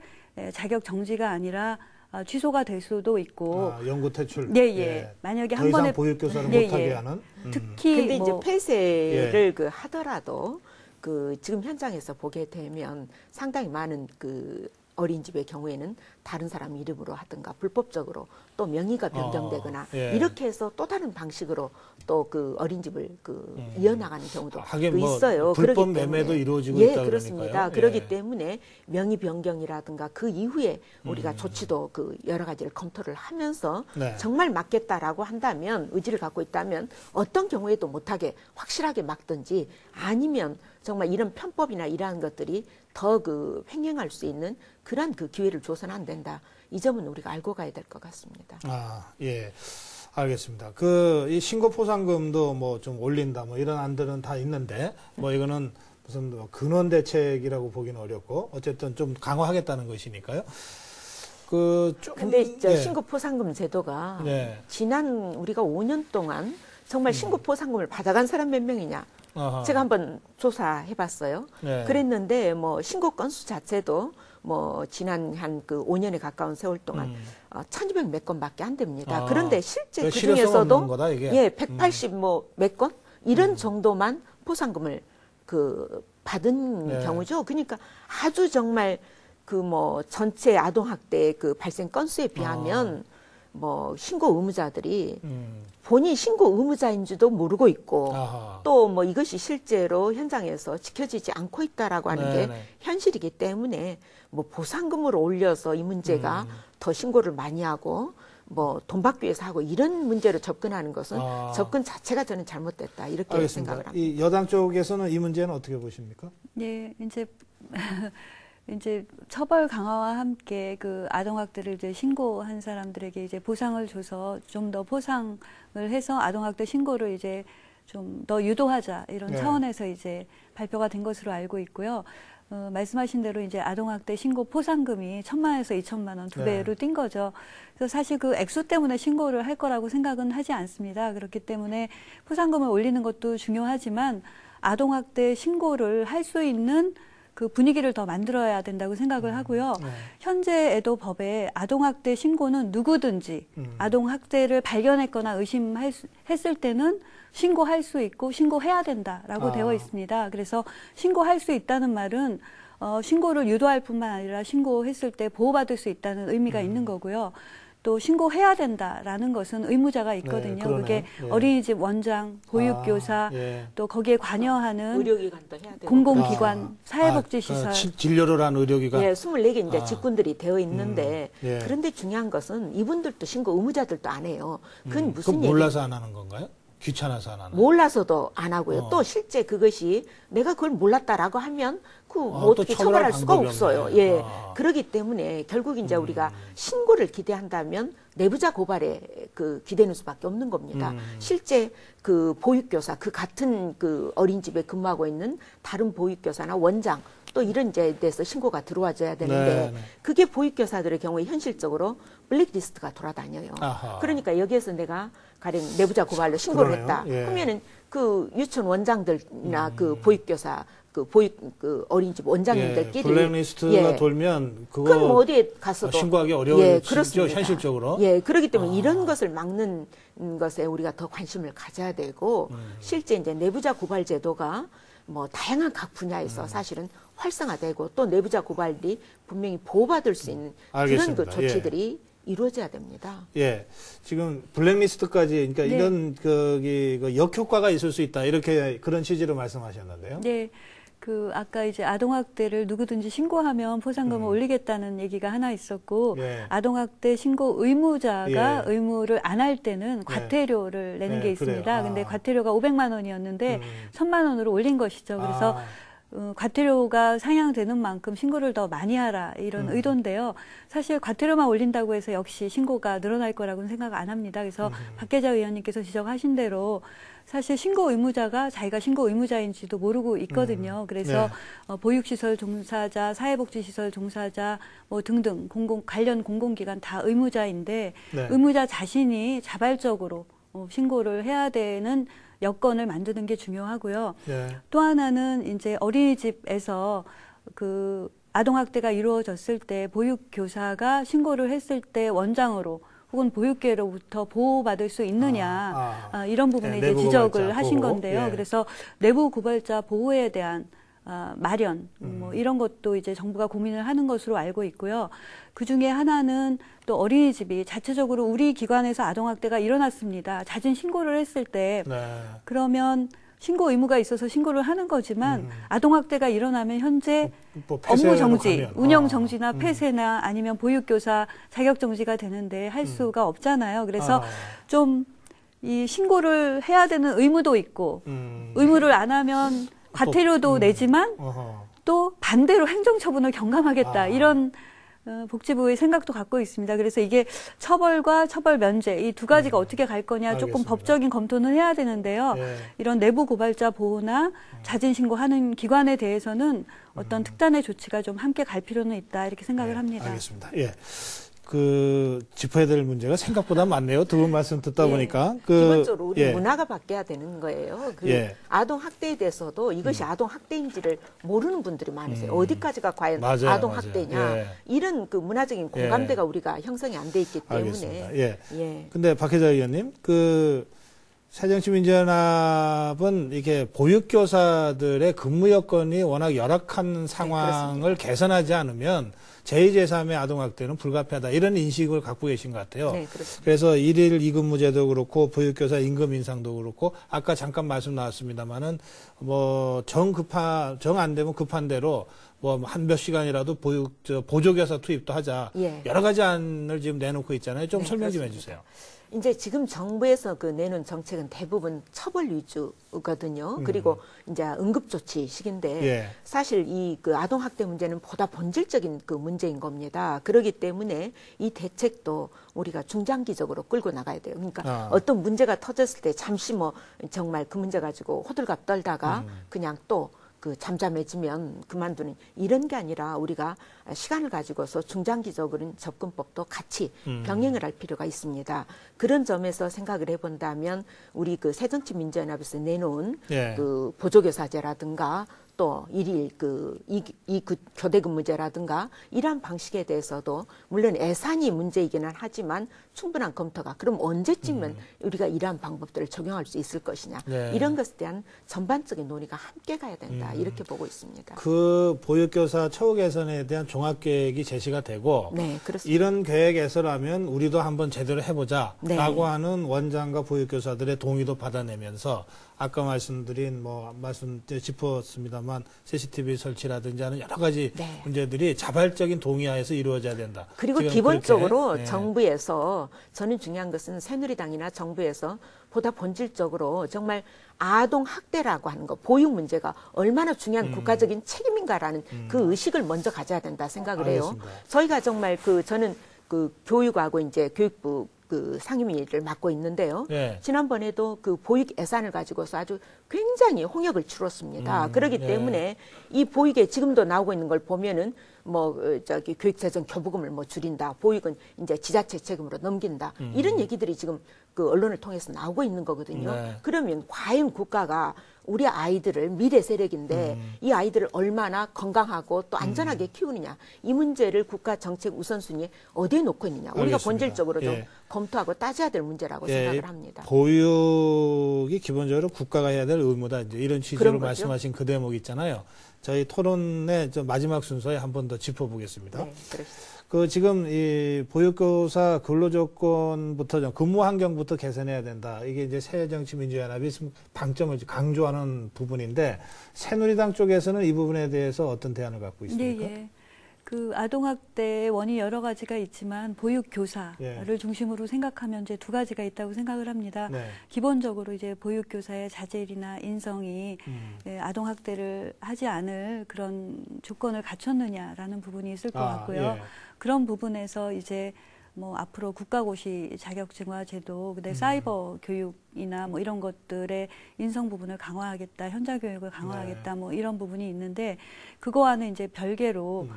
자격 정지가 아니라 취소가 될 수도 있고 연구 퇴출. 예. 만약에 한 번에 보육교사를 못하게 하는. 특히 근데 뭐, 이제 폐쇄를 그 하더라도 그 지금 현장에서 보게 되면 상당히 많은 그 어린이집의 경우에는 다른 사람 이름으로 하든가 불법적으로 또 명의가 변경되거나 이렇게 해서 또 다른 방식으로 또 그 어린이집을 그 이어나가는 경우도 뭐 있어요. 불법 매매도 이루어지고 예, 있다고 그렇습니다. 그러니까요. 그렇기 때문에 명의 변경이라든가 그 이후에 우리가 조치도 그 여러 가지를 검토를 하면서 정말 막겠다라고 한다면 의지를 갖고 있다면 어떤 경우에도 못하게 확실하게 막든지 아니면 정말 이런 편법이나 이러한 것들이 더 그 횡행할 수 있는 그런 그 기회를 줘서는 안 된다. 이 점은 우리가 알고 가야 될 것 같습니다. 예. 알겠습니다. 이 신고 포상금도 뭐 좀 올린다 뭐 이런 안들은 다 있는데 뭐 이거는 무슨 근원 대책이라고 보기는 어렵고 어쨌든 좀 강화하겠다는 것이니까요. 근데 이제 신고 포상금 제도가 지난 우리가 5년 동안 정말 신고 포상금을 받아간 사람 몇 명이냐? 제가 한번 조사해봤어요. 그랬는데 뭐 신고 건수 자체도 뭐 지난 한 그 5년에 가까운 세월 동안 1,200 몇 건밖에 안 됩니다. 그런데 실제 그 중에서도 180 뭐 몇 건 이런 정도만 포상금을 받은 경우죠. 그러니까 아주 정말 뭐 전체 아동학대 그 발생 건수에 비하면 뭐 신고 의무자들이 본인 신고 의무자인지도 모르고 있고 또 뭐 이것이 실제로 현장에서 지켜지지 않고 있다라고 하는 게 현실이기 때문에 뭐 보상금으로 올려서 이 문제가 더 신고를 많이 하고 뭐 돈 받기 위해서 하고 이런 문제로 접근하는 것은 접근 자체가 저는 잘못됐다 이렇게 알겠습니다. 생각을 합니다. 이 여당 쪽에서는 이 문제는 어떻게 보십니까? 네, 이제 처벌 강화와 함께 그 아동학대를 이제 신고한 사람들에게 이제 보상을 줘서 좀 더 보상을 해서 아동학대 신고를 이제 좀 더 유도하자 이런 차원에서 이제 발표가 된 것으로 알고 있고요. 말씀하신 대로 이제 아동학대 신고 포상금이 1,000만 원에서 2,000만 원 2배로 뛴 거죠. 그래서 사실 그 액수 때문에 신고를 할 거라고 생각은 하지 않습니다. 그렇기 때문에 포상금을 올리는 것도 중요하지만 아동학대 신고를 할 수 있는 그 분위기를 더 만들어야 된다고 생각을 하고요. 현재에도 법에 아동학대 신고는 누구든지 아동학대를 발견했거나 의심했을 때는 신고할 수 있고 신고해야 된다라고 되어 있습니다. 그래서 신고할 수 있다는 말은 신고를 유도할 뿐만 아니라 신고했을 때 보호받을 수 있다는 의미가 있는 거고요. 또 신고해야 된다라는 것은 의무자가 있거든요. 그게 어린이집 원장, 보육교사, 또 거기에 관여하는 의료기관도 해야 되고 공공기관, 사회복지시설. 진료를 한 의료기관. 24개 이제 직군들이 되어 있는데 그런데 중요한 것은 이분들도 신고 의무자들도 안 해요. 그건 무슨 얘기? 몰라서 안 하는 건가요? 귀찮아서 안 하나요? 몰라서도 안 하고요. 또 실제 그것이 내가 그걸 몰랐다라고 하면 뭐 어떻게 처벌할 수가 없어요. 그러기 때문에 결국 이제 우리가 신고를 기대한다면 내부자 고발에 기대는 수밖에 없는 겁니다. 실제 그 보육교사, 그 같은 그 어린이집에 근무하고 있는 다른 보육교사나 원장 또 이런 이제 데서 신고가 들어와줘야 되는데 그게 보육교사들의 경우에 현실적으로 블랙리스트가 돌아다녀요. 그러니까 여기에서 내가 가령 내부자 고발로 신고를 했다. 그러면은 그 유치원 원장들이나 그 보육교사 그 어린이집 원장님들끼리 블랙리스트가 돌면 그건 뭐 어디에 가서도 신고하기 어려워지죠, 현실적으로. 그렇기 때문에 이런 것을 막는 것에 우리가 더 관심을 가져야 되고 실제 이제 내부자 고발 제도가 뭐 다양한 각 분야에서 사실은 활성화되고 또 내부자 고발이 분명히 보호받을 수 있는 그런 그 조치들이 이루어져야 됩니다. 지금 블랙리스트까지 그러니까 이런 역효과가 있을 수 있다 이렇게 그런 취지로 말씀하셨는데요. 네. 아까 이제 아동학대를 누구든지 신고하면 포상금을 올리겠다는 얘기가 하나 있었고, 아동학대 신고 의무자가 의무를 안 할 때는 과태료를 내는 게 있습니다. 근데 과태료가 500만 원이었는데 1,000만 원으로 올린 것이죠. 그래서 과태료가 상향되는 만큼 신고를 더 많이 하라 이런 의도인데요. 사실 과태료만 올린다고 해서 역시 신고가 늘어날 거라고는 생각 안 합니다. 그래서 박계자 의원님께서 지적하신 대로 사실 신고 의무자가 자기가 신고 의무자인지도 모르고 있거든요. 그래서 보육시설 종사자, 사회복지시설 종사자 뭐 등등 관련 공공기관 다 의무자인데 의무자 자신이 자발적으로 신고를 해야 되는 여건을 만드는 게 중요하고요. 또 하나는 이제 어린이집에서 그 아동학대가 이루어졌을 때 보육교사가 신고를 했을 때 원장으로 혹은 보육계로부터 보호받을 수 있느냐 이런 부분에 이제 지적을 하신 건데요. 그래서 내부 고발자 보호에 대한 마련 뭐 이런 것도 이제 정부가 고민을 하는 것으로 알고 있고요. 그 중에 하나는 또 어린이집이 자체적으로 우리 기관에서 아동학대가 일어났습니다. 자진 신고를 했을 때 그러면 신고 의무가 있어서 신고를 하는 거지만 아동학대가 일어나면 현재 업무 정지, 운영 정지나 폐쇄나 아니면 보육교사 자격 정지가 되는데 할 수가 없잖아요. 그래서 좀 이 신고를 해야 되는 의무도 있고 의무를 안 하면 과태료도 내지만 또 반대로 행정처분을 경감하겠다 이런 복지부의 생각도 갖고 있습니다. 그래서 이게 처벌과 처벌 면제 이 두 가지가 어떻게 갈 거냐 조금 알겠습니다. 법적인 검토는 해야 되는데요. 예. 이런 내부 고발자 보호나 자진 신고하는 기관에 대해서는 어떤 특단의 조치가 좀 함께 갈 필요는 있다 이렇게 생각을 합니다. 알겠습니다. 예. 짚어야 될 문제가 생각보다 많네요. 두 분 말씀 듣다 보니까. 기본적으로 우리 문화가 바뀌어야 되는 거예요. 아동 학대에 대해서도 이것이 아동 학대인지를 모르는 분들이 많으세요. 어디까지가 과연 아동 학대냐. 이런 문화적인 공감대가 우리가 형성이 안 돼 있기 때문에. 알겠습니다. 예. 근데 박혜자 의원님, 새정치민주연합은 이게 보육교사들의 근무 여건이 워낙 열악한 상황을 개선하지 않으면 제2, 제3의 아동학대는 불가피하다. 이런 인식을 갖고 계신 것 같아요. 네, 그렇습니다. 그래서 일일 2근무제도 그렇고 보육교사 임금 인상도 그렇고 아까 잠깐 말씀 나왔습니다만은 정 안 되면 급한 대로 한 몇 시간이라도 보조교사 투입도 하자. 여러 가지 안을 지금 내놓고 있잖아요. 좀 설명 좀 해주세요. 이제 지금 정부에서 내놓은 정책은 대부분 처벌 위주거든요. 그리고 이제 응급조치식인데 사실 이 아동 학대 문제는 보다 본질적인 문제인 겁니다. 그렇기 때문에 이 대책도 우리가 중장기적으로 끌고 나가야 돼요. 그러니까 어떤 문제가 터졌을 때 잠시 정말 그 문제 가지고 호들갑 떨다가 그냥 또 잠잠해지면 그만두는 이런 게 아니라 우리가 시간을 가지고서 중장기적인 접근법도 같이 병행을 할 필요가 있습니다. 그런 점에서 생각을 해본다면 우리 새정치민주연합에서 내놓은 보조교사제라든가 또 일일 교대 근무제라든가 이러한 방식에 대해서도 물론 예산이 문제이기는 하지만 충분한 검토가 그럼 언제쯤은 우리가 이러한 방법들을 적용할 수 있을 것이냐 이런 것에 대한 전반적인 논의가 함께 가야 된다 이렇게 보고 있습니다. 보육교사 처우 개선에 대한 종합계획이 제시가 되고 이런 계획에서라면 우리도 한번 제대로 해보자라고 하는 원장과 보육교사들의 동의도 받아내면서 아까 말씀드린 말씀 짚었습니다만 CCTV 설치라든지 하는 여러 가지 문제들이 자발적인 동의하에서 이루어져야 된다. 그리고 기본적으로 정부에서 저는 중요한 것은 새누리당이나 정부에서 보다 본질적으로 정말 아동 학대라고 하는 거, 보육 문제가 얼마나 중요한 국가적인 책임인가라는 그 의식을 먼저 가져야 된다 생각을 해요. 저희가 정말 저는 교육하고 이제 교육부 상임위를 맡고 있는데요. 지난번에도 보육 예산을 가지고서 아주 굉장히 홍역을 치렀습니다. 그렇기 때문에 이 보육에 지금도 나오고 있는 걸 보면은 교육재정 교부금을 줄인다. 보육은 이제 지자체 책임으로 넘긴다. 이런 얘기들이 지금 언론을 통해서 나오고 있는 거거든요. 그러면 과연 국가가 우리 아이들을 미래 세력인데 이 아이들을 얼마나 건강하고 또 안전하게 키우느냐. 이 문제를 국가 정책 우선순위에 어디에 놓고 있느냐. 우리가 본질적으로 좀 검토하고 따져야 될 문제라고 생각을 합니다. 보육이 기본적으로 국가가 해야 될 의무다. 이제 이런 취지로 말씀하신 그 대목 있잖아요. 저희 토론의 마지막 순서에 한 번 더 짚어보겠습니다. 지금 이 보육교사 근로조건부터 근무 환경부터 개선해야 된다. 이게 이제 새정치민주연합이 방점을 강조하는 부분인데 새누리당 쪽에서는 이 부분에 대해서 어떤 대안을 갖고 있습니까? 아동학대의 원인이 여러 가지가 있지만 보육교사를 중심으로 생각하면 이제 두 가지가 있다고 생각을 합니다. 기본적으로 이제 보육교사의 자질이나 인성이 아동학대를 하지 않을 그런 조건을 갖췄느냐라는 부분이 있을 것 같고요. 그런 부분에서 이제 앞으로 국가고시 자격증화 제도, 그다음에 사이버 교육이나 이런 것들의 인성 부분을 강화하겠다, 현장 교육을 강화하겠다, 이런 부분이 있는데 그거와는 이제 별개로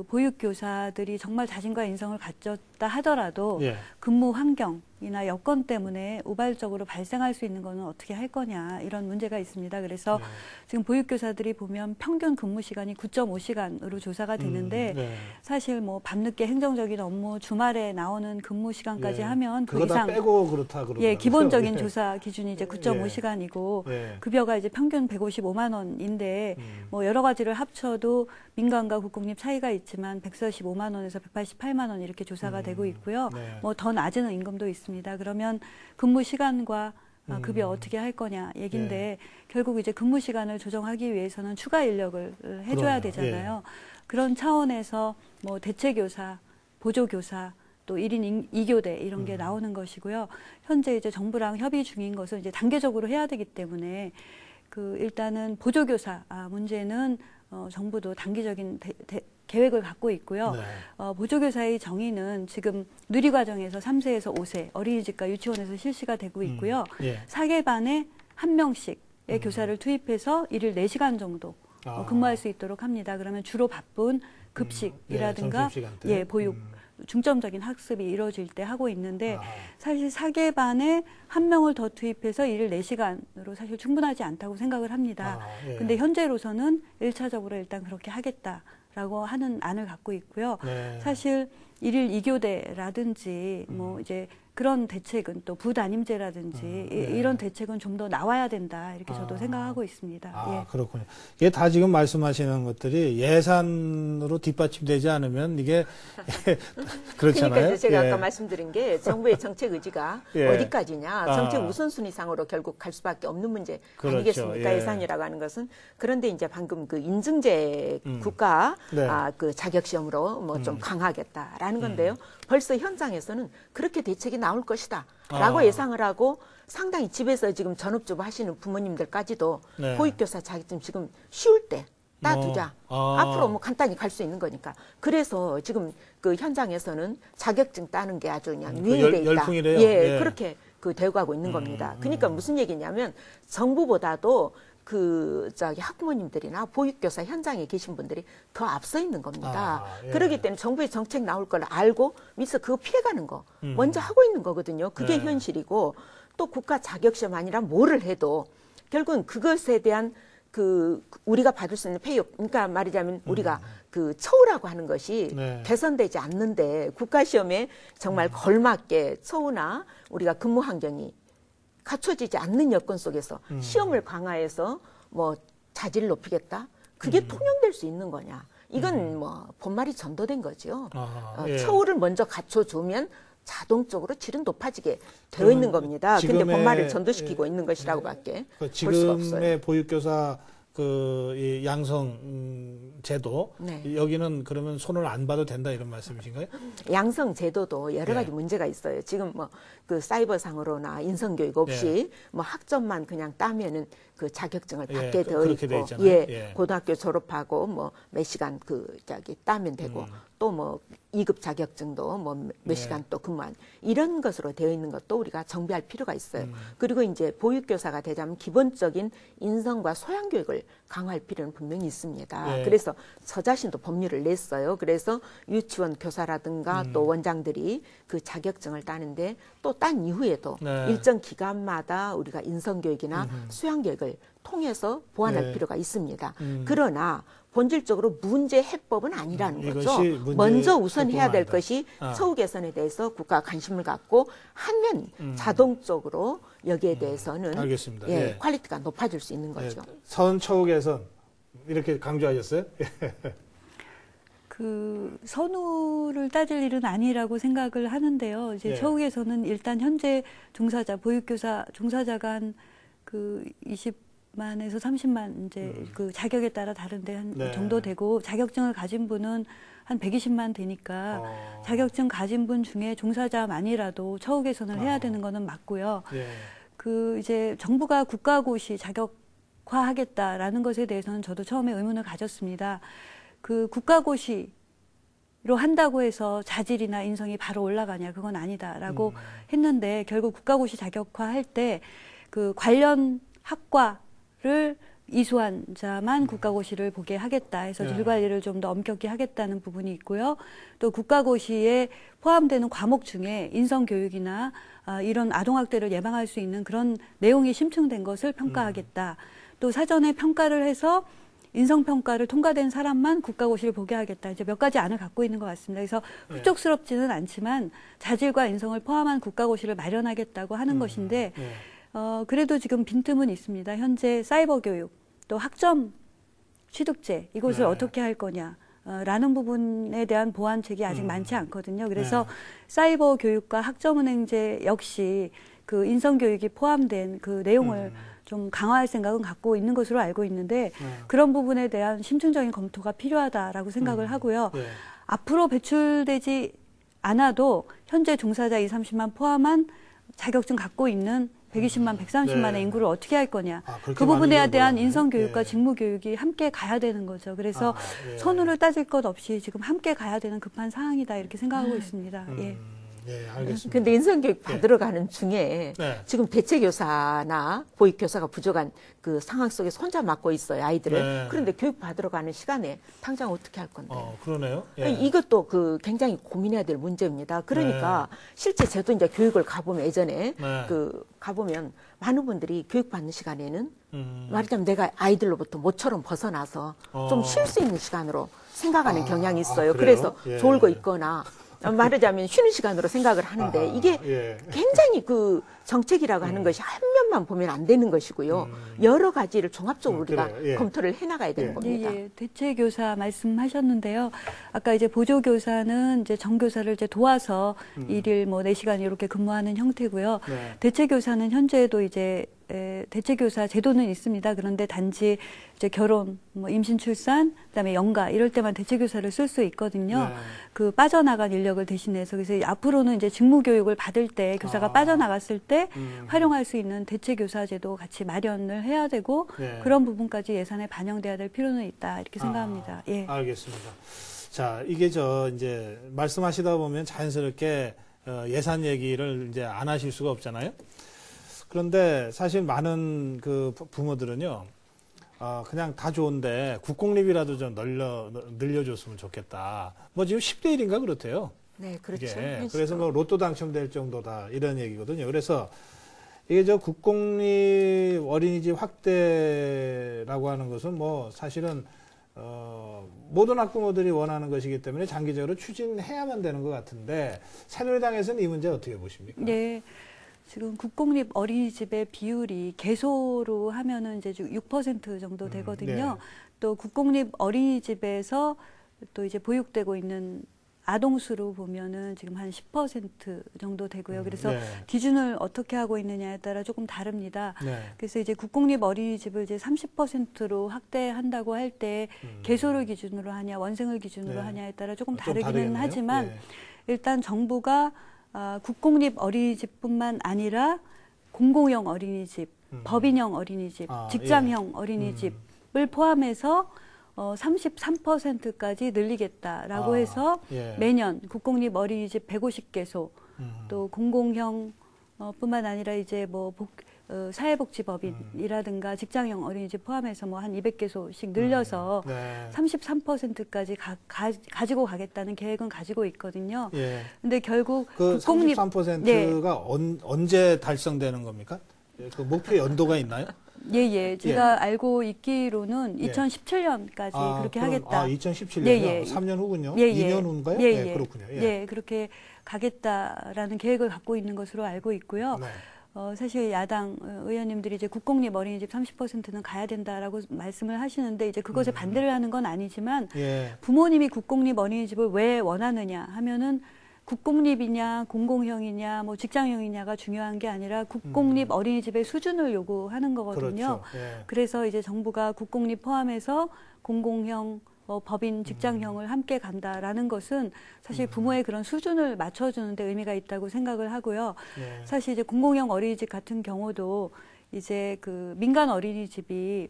보육교사들이 정말 자신과 인성을 갖췄다 하더라도 근무 환경이나 여건 때문에 우발적으로 발생할 수 있는 거는 어떻게 할 거냐 이런 문제가 있습니다. 그래서 지금 보육교사들이 보면 평균 근무 시간이 9.5시간으로 조사가 되는데 사실 밤늦게 행정적인 업무 주말에 나오는 근무 시간까지 하면 그 이상 빼고 그렇다 그러더라고요. 기본적인 조사 기준이 이제 9.5시간이고 급여가 이제 평균 155만 원인데 여러 가지를 합쳐도 민간과 국공립 차이가 있지만 145만 원에서 188만 원 이렇게 조사가 되고 있고요. 더 낮은 임금도 있습니다. 그러면 근무 시간과 급여 어떻게 할 거냐 얘긴데 결국 이제 근무 시간을 조정하기 위해서는 추가 인력을 해줘야 되잖아요. 그런 차원에서 대체교사, 보조교사, 또 1인 2교대 이런 게 나오는 것이고요. 현재 이제 정부랑 협의 중인 것은 이제 단계적으로 해야 되기 때문에 일단은 보조교사 문제는 정부도 단기적인 계획을 갖고 있고요. 네. 보조교사의 정의는 지금 누리과정에서 3세에서 5세 어린이집과 유치원에서 실시가 되고 있고요. 예. 4개반에 1명씩의 교사를 투입해서 일일 4시간 정도 근무할 수 있도록 합니다. 그러면 주로 바쁜 급식이라든가 보육 중점적인 학습이 이루어질 때 하고 있는데 사실 4개반에 1명을 더 투입해서 일일 4시간으로 사실 충분하지 않다고 생각을 합니다. 근데 현재로서는 1차적으로 일단 그렇게 하겠다라고 하는 안을 갖고 있고요. 사실 일일 2교대라든지 뭐 이제 그런 대책은 또 부담임제라든지 이런 대책은 좀 더 나와야 된다 이렇게 저도 생각하고 있습니다. 그렇군요. 이게 다 지금 말씀하시는 것들이 예산으로 뒷받침되지 않으면 이게 그렇잖아요. 그러니까 제가 아까 말씀드린 게 정부의 정책 의지가 어디까지냐, 정책 우선순위상으로 결국 갈 수밖에 없는 문제 아니겠습니까? 예산이라고 하는 것은. 그런데 이제 방금 그 인증제 국가 그 자격 시험으로 뭐 좀 강화하겠다라는 건데요. 벌써 현장에서는 그렇게 대책이 나올 것이다라고 예상을 하고 상당히 집에서 지금 전업주부 하시는 부모님들까지도 보육교사 자격증 지금 쉬울 때 따두자. 앞으로 뭐 간단히 갈 수 있는 거니까. 그래서 지금 그 현장에서는 자격증 따는 게 아주 그냥 유행돼 있다. 열풍이래요. 그렇게 되고 가고 있는 겁니다. 그러니까 무슨 얘기냐면 정부보다도 학부모님들이나 보육교사 현장에 계신 분들이 더 앞서 있는 겁니다. 그렇기 때문에 정부의 정책 나올 걸 알고 밑에서 그거 피해가는 거 먼저 하고 있는 거거든요. 그게 현실이고 또 국가 자격시험 아니라 뭐를 해도 결국은 그것에 대한 우리가 받을 수 있는 페이업, 그러니까 말하자면 우리가 처우라고 하는 것이 개선되지 않는데 국가시험에 정말 걸맞게 처우나 우리가 근무 환경이 갖춰지지 않는 여건 속에서 시험을 강화해서 뭐 자질을 높이겠다? 그게 통용될 수 있는 거냐? 이건 뭐 본말이 전도된 거죠. 처우를 먼저 갖춰주면 자동적으로 질은 높아지게 되어 있는 겁니다. 근데 본말을 전도시키고 있는 것이라고밖에 볼 수가 없어요. 지금의 보육교사 이 양성 제도 여기는 그러면 손을 안 봐도 된다 이런 말씀이신가요? 양성 제도도 여러 가지 문제가 있어요. 지금 뭐 그 사이버상으로나 인성교육 없이 뭐 학점만 그냥 따면은 그 자격증을 받게 되어 있고, 고등학교 졸업하고 뭐 몇 시간 따면 되고 또 뭐 2급 자격증도 뭐 몇 시간 또 근무한 이런 것으로 되어 있는 것도 우리가 정비할 필요가 있어요. 그리고 이제 보육교사가 되자면 기본적인 인성과 소양 교육을 강화할 필요는 분명히 있습니다. 그래서 저 자신도 법률을 냈어요. 그래서 유치원 교사라든가 또 원장들이 그 자격증을 따는데 또 딴 이후에도 일정 기간마다 우리가 인성교육이나 소양교육을 통해서 보완할 필요가 있습니다. 그러나 본질적으로 문제 해법은 아니라는 거죠. 먼저 우선 해야 될 것이 처우 개선에 대해서 국가가 관심을 갖고 하면 자동적으로 여기에 대해서는 알겠습니다. 퀄리티가 높아질 수 있는 거죠. 처우 개선 이렇게 강조하셨어요? 그 선우를 따질 일은 아니라고 생각을 하는데요. 이제 처우에서는 일단 현재 종사자, 보육교사 종사자가 그 20만에서 30만 이제 그 자격에 따라 다른데 한 정도 되고 자격증을 가진 분은 한 120만 되니까 자격증 가진 분 중에 종사자만이라도 처우 개선을 해야 되는 거는 맞고요. 그 이제 정부가 국가고시 자격화하겠다라는 것에 대해서는 저도 처음에 의문을 가졌습니다. 그 국가고시로 한다고 해서 자질이나 인성이 바로 올라가냐, 그건 아니다라고 했는데 결국 국가고시 자격화할 때 그 관련 학과를 이수한 자만 국가고시를 보게 하겠다 해서 질 관리를 좀 더 엄격히 하겠다는 부분이 있고요. 또 국가고시에 포함되는 과목 중에 인성교육이나 이런 아동학대를 예방할 수 있는 그런 내용이 심층된 것을 평가하겠다. 또 사전에 평가를 해서 인성평가를 통과된 사람만 국가고시를 보게 하겠다. 이제 몇 가지 안을 갖고 있는 것 같습니다. 그래서 흡족스럽지는 않지만 자질과 인성을 포함한 국가고시를 마련하겠다고 하는 것인데 그래도 지금 빈틈은 있습니다. 현재 사이버 교육, 또 학점 취득제 이것을 어떻게 할 거냐. 라는 부분에 대한 보완책이 아직 많지 않거든요. 그래서 사이버 교육과 학점은행제 역시 그 인성교육이 포함된 그 내용을 좀 강화할 생각은 갖고 있는 것으로 알고 있는데 그런 부분에 대한 심층적인 검토가 필요하다라고 생각을 하고요. 앞으로 배출되지 않아도 현재 종사자 20, 30만 포함한 자격증 갖고 있는 120만, 130만의 네. 인구를 어떻게 할 거냐. 그렇게 그 부분에 많은 대한 인구를 인성교육과 예. 직무교육이 함께 가야 되는 거죠. 그래서 예. 선후를 따질 것 없이 지금 함께 가야 되는 급한 사항이다 이렇게 생각하고 있습니다. 예. 예, 알겠습니다. 근데 인성교육 받으러 가는 중에 네. 지금 대체교사나 보육교사가 부족한 그 상황 속에서 혼자 맡고 있어요, 아이들을. 네. 그런데 교육 받으러 가는 시간에 당장 어떻게 할 건데. 그러네요. 예. 이것도 그 굉장히 고민해야 될 문제입니다. 그러니까 실제 저도 이제 교육을 가보면 예전에 그 가보면 많은 분들이 교육 받는 시간에는 말하자면 내가 아이들로부터 모처럼 벗어나서 좀 쉴 수 있는 시간으로 생각하는 경향이 있어요. 그래서 예. 좋을 거 있거나 말하자면 쉬는 시간으로 생각을 하는데 이게 굉장히 그 정책이라고 하는 것이 한 면만 보면 안 되는 것이고요. 여러 가지를 종합적으로 우리가 검토를 해나가야 되는 겁니다. 예, 대체교사 말씀하셨는데요. 아까 이제 보조교사는 이제 정교사를 이제 도와서 일일 뭐 4시간 이렇게 근무하는 형태고요. 대체교사는 현재도 이제 대체교사 제도는 있습니다. 그런데 단지 이제 결혼, 뭐 임신, 출산, 그다음에 연가 이럴 때만 대체교사를 쓸 수 있거든요. 그 빠져나간 인력을 대신해서 그래서 앞으로는 이제 직무교육을 받을 때 교사가 빠져나갔을 때 활용할 수 있는 대체교사 제도 같이 마련을 해야 되고 그런 부분까지 예산에 반영돼야 될 필요는 있다 이렇게 생각합니다. 예. 알겠습니다. 자, 이게 이제 말씀하시다 보면 자연스럽게 예산 얘기를 이제 안 하실 수가 없잖아요. 그런데 사실 많은 그 부모들은요, 그냥 다 좋은데 국공립이라도 좀 늘려줬으면 좋겠다. 뭐 지금 10대 1인가 그렇대요. 네, 그렇죠. 그래서 뭐 로또 당첨될 정도다 이런 얘기거든요. 그래서 이게 국공립 어린이집 확대라고 하는 것은 뭐 사실은 모든 학부모들이 원하는 것이기 때문에 장기적으로 추진해야만 되는 것 같은데 새누리당에서는 이 문제 어떻게 보십니까? 네. 지금 국공립 어린이집의 비율이 개소로 하면은 이제 6% 정도 되거든요. 또 국공립 어린이집에서 또 이제 보육되고 있는 아동수로 보면은 지금 한 10% 정도 되고요. 그래서 기준을 어떻게 하고 있느냐에 따라 조금 다릅니다. 그래서 이제 국공립 어린이집을 이제 30%로 확대한다고 할 때 개소를 기준으로 하냐, 원생을 기준으로 하냐에 따라 조금 다르기는 하지만 일단 정부가 국공립 어린이집뿐만 아니라 공공형 어린이집, 법인형 어린이집, 직장형 어린이집을 포함해서 33%까지 늘리겠다라고 해서 매년 국공립 어린이집 150개소, 또 공공형 뿐만 아니라 이제 뭐 사회복지법인이라든가 직장형 어린이집 포함해서 뭐 한 200개소씩 늘려서 33%까지 가지고 가겠다는 계획은 가지고 있거든요. 근데 결국 그 국공립 33%가 언제 달성되는 겁니까? 그 목표 연도가 있나요? 예. 제가 알고 있기로는 2017년까지 그렇게 하겠다. 2017년이요? 3년 후군요? 2년 후인가요? 그렇군요. 그렇게 가겠다라는 계획을 갖고 있는 것으로 알고 있고요. 사실 야당 의원님들이 이제 국공립 어린이집 30%는 가야 된다라고 말씀을 하시는데 이제 그것에 반대를 하는 건 아니지만 부모님이 국공립 어린이집을 왜 원하느냐 하면은 국공립이냐 공공형이냐 뭐 직장형이냐가 중요한 게 아니라 국공립 어린이집의 수준을 요구하는 거거든요. 그래서 이제 정부가 국공립 포함해서 공공형 법인 직장형을 함께 간다라는 것은 사실 부모의 그런 수준을 맞춰주는 데 의미가 있다고 생각을 하고요. 사실 이제 공공형 어린이집 같은 경우도 이제 그 민간 어린이집이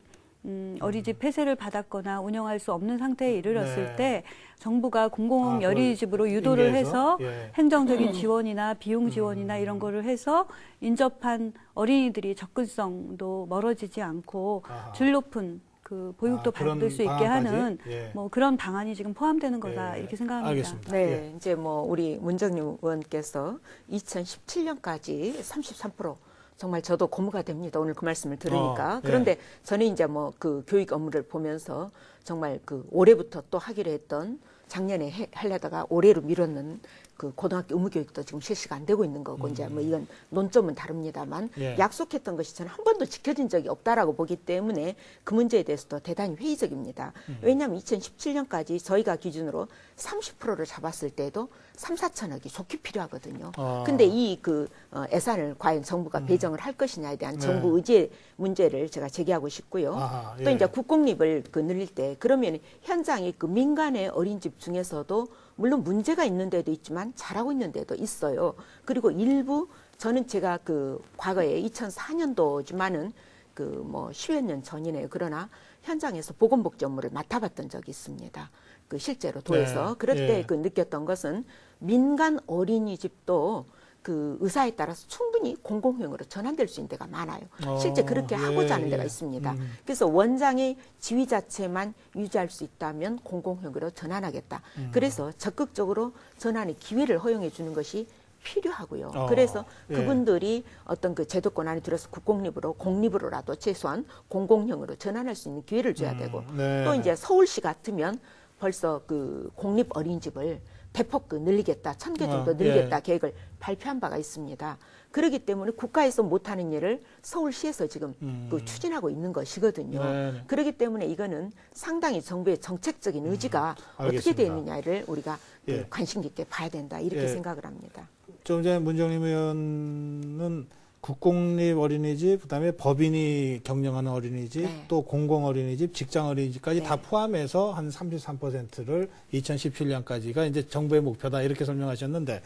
어린이집 폐쇄를 받았거나 운영할 수 없는 상태에 이르렀을 때 정부가 공공형 어린이집으로 유도를 해서 행정적인 지원이나 비용 지원이나 이런 거를 해서 인접한 어린이들이 접근성도 멀어지지 않고 질 높은 그 보육도 받을 수 있게 하는 뭐 그런 방안이 지금 포함되는 거다 이렇게 생각합니다. 알겠습니다. 네, 이제 뭐 우리 문정님 의원께서 2017년까지 33% 정말 저도 고무가 됩니다. 오늘 그 말씀을 들으니까. 그런데 저는 이제 뭐 그 교육 업무를 보면서 정말 그 올해부터 또 하기로 했던 작년에 하려다가 올해로 미뤘는 그 고등학교 의무교육도 지금 실시가 안 되고 있는 거고 이제 뭐 이건 논점은 다릅니다만 약속했던 것이 저는 한 번도 지켜진 적이 없다라고 보기 때문에 그 문제에 대해서도 대단히 회의적입니다. 왜냐하면 2017년까지 저희가 기준으로 30%를 잡았을 때도 3, 4천억이 좋게 필요하거든요. 근데 이 그 예산을 과연 정부가 배정을 할 것이냐에 대한 정부 의지의 문제를 제가 제기하고 싶고요. 또 이제 국공립을 그 늘릴 때 그러면 현장이 그 민간의 어린이집 중에서도 물론 문제가 있는 데도 있지만 잘하고 있는 데도 있어요. 그리고 일부 저는 제가 그 과거에 2004년도지만은 그 뭐 10여 년 전이네요. 그러나 현장에서 보건복지 업무를 맡아봤던 적이 있습니다. 그 실제로 도에서. 네. 그럴 때 예. 그 느꼈던 것은 민간 어린이집도 그 의사에 따라서 충분히 공공형으로 전환될 수 있는 데가 많아요. 실제 그렇게 하고자 하는 데가 있습니다. 그래서 원장의 지위 자체만 유지할 수 있다면 공공형으로 전환하겠다. 그래서 적극적으로 전환의 기회를 허용해 주는 것이 필요하고요. 그래서 그분들이 어떤 그 제도권 안에 들어서 국공립으로 공립으로라도 최소한 공공형으로 전환할 수 있는 기회를 줘야 되고 또 이제 서울시 같으면 벌써 그 공립 어린이집을 대폭 늘리겠다, 1000개 정도 늘리겠다 계획을 발표한 바가 있습니다. 그렇기 때문에 국가에서 못하는 일을 서울시에서 지금 그 추진하고 있는 것이거든요. 그렇기 때문에 이거는 상당히 정부의 정책적인 의지가 어떻게 되느냐를 우리가 그 관심 깊게 봐야 된다 이렇게 생각을 합니다. 좀 전에 문정림 의원은 국공립 어린이집, 그다음에 법인이 경영하는 어린이집, 또 공공 어린이집, 직장 어린이집까지 다 포함해서 한 33%를 2017년까지가 이제 정부의 목표다 이렇게 설명하셨는데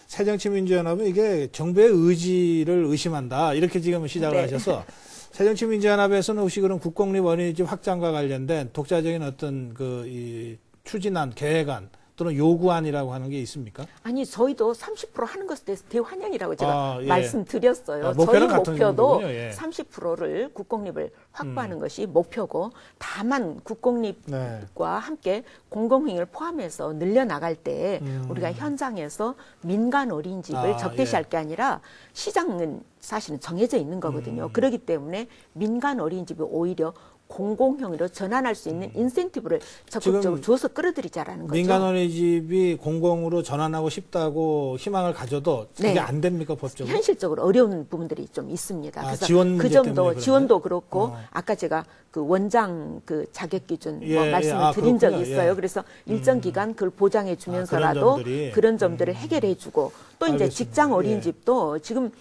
새정치민주연합은 이게 정부의 의지를 의심한다 이렇게 지금 시작을 하셔서 새정치민주연합에서는 혹시 그런 국공립 어린이집 확장과 관련된 독자적인 어떤 그 이 추진안, 계획안 또는 요구안이라고 하는 게 있습니까? 아니 저희도 30% 하는 것에 대해서 대환영이라고 제가 말씀드렸어요. 목표는 저희 같은 목표도 거군요. 예. 30%를 국공립을 확보하는 것이 목표고 다만 국공립과 함께 공공형을 포함해서 늘려나갈 때 우리가 현장에서 민간 어린이집을 적대시할 게 아니라 시장은 사실은 정해져 있는 거거든요. 그렇기 때문에 민간 어린이집이 오히려 공공형으로 전환할 수 있는 인센티브를 적극적으로 줘서 끌어들이자라는 거죠. 민간 어린이집이 공공으로 전환하고 싶다고 희망을 가져도 그게 안 됩니까 법적으로? 현실적으로 어려운 부분들이 좀 있습니다. 그래서 지원 그 점도 지원도 그렇고 아까 제가 그 원장 그 자격 기준 말씀을 드린 적이 있어요. 그래서 일정 기간 그걸 보장해 주면서라도 그런 점들을 해결해 주고 또 이제 직장 어린이집도 지금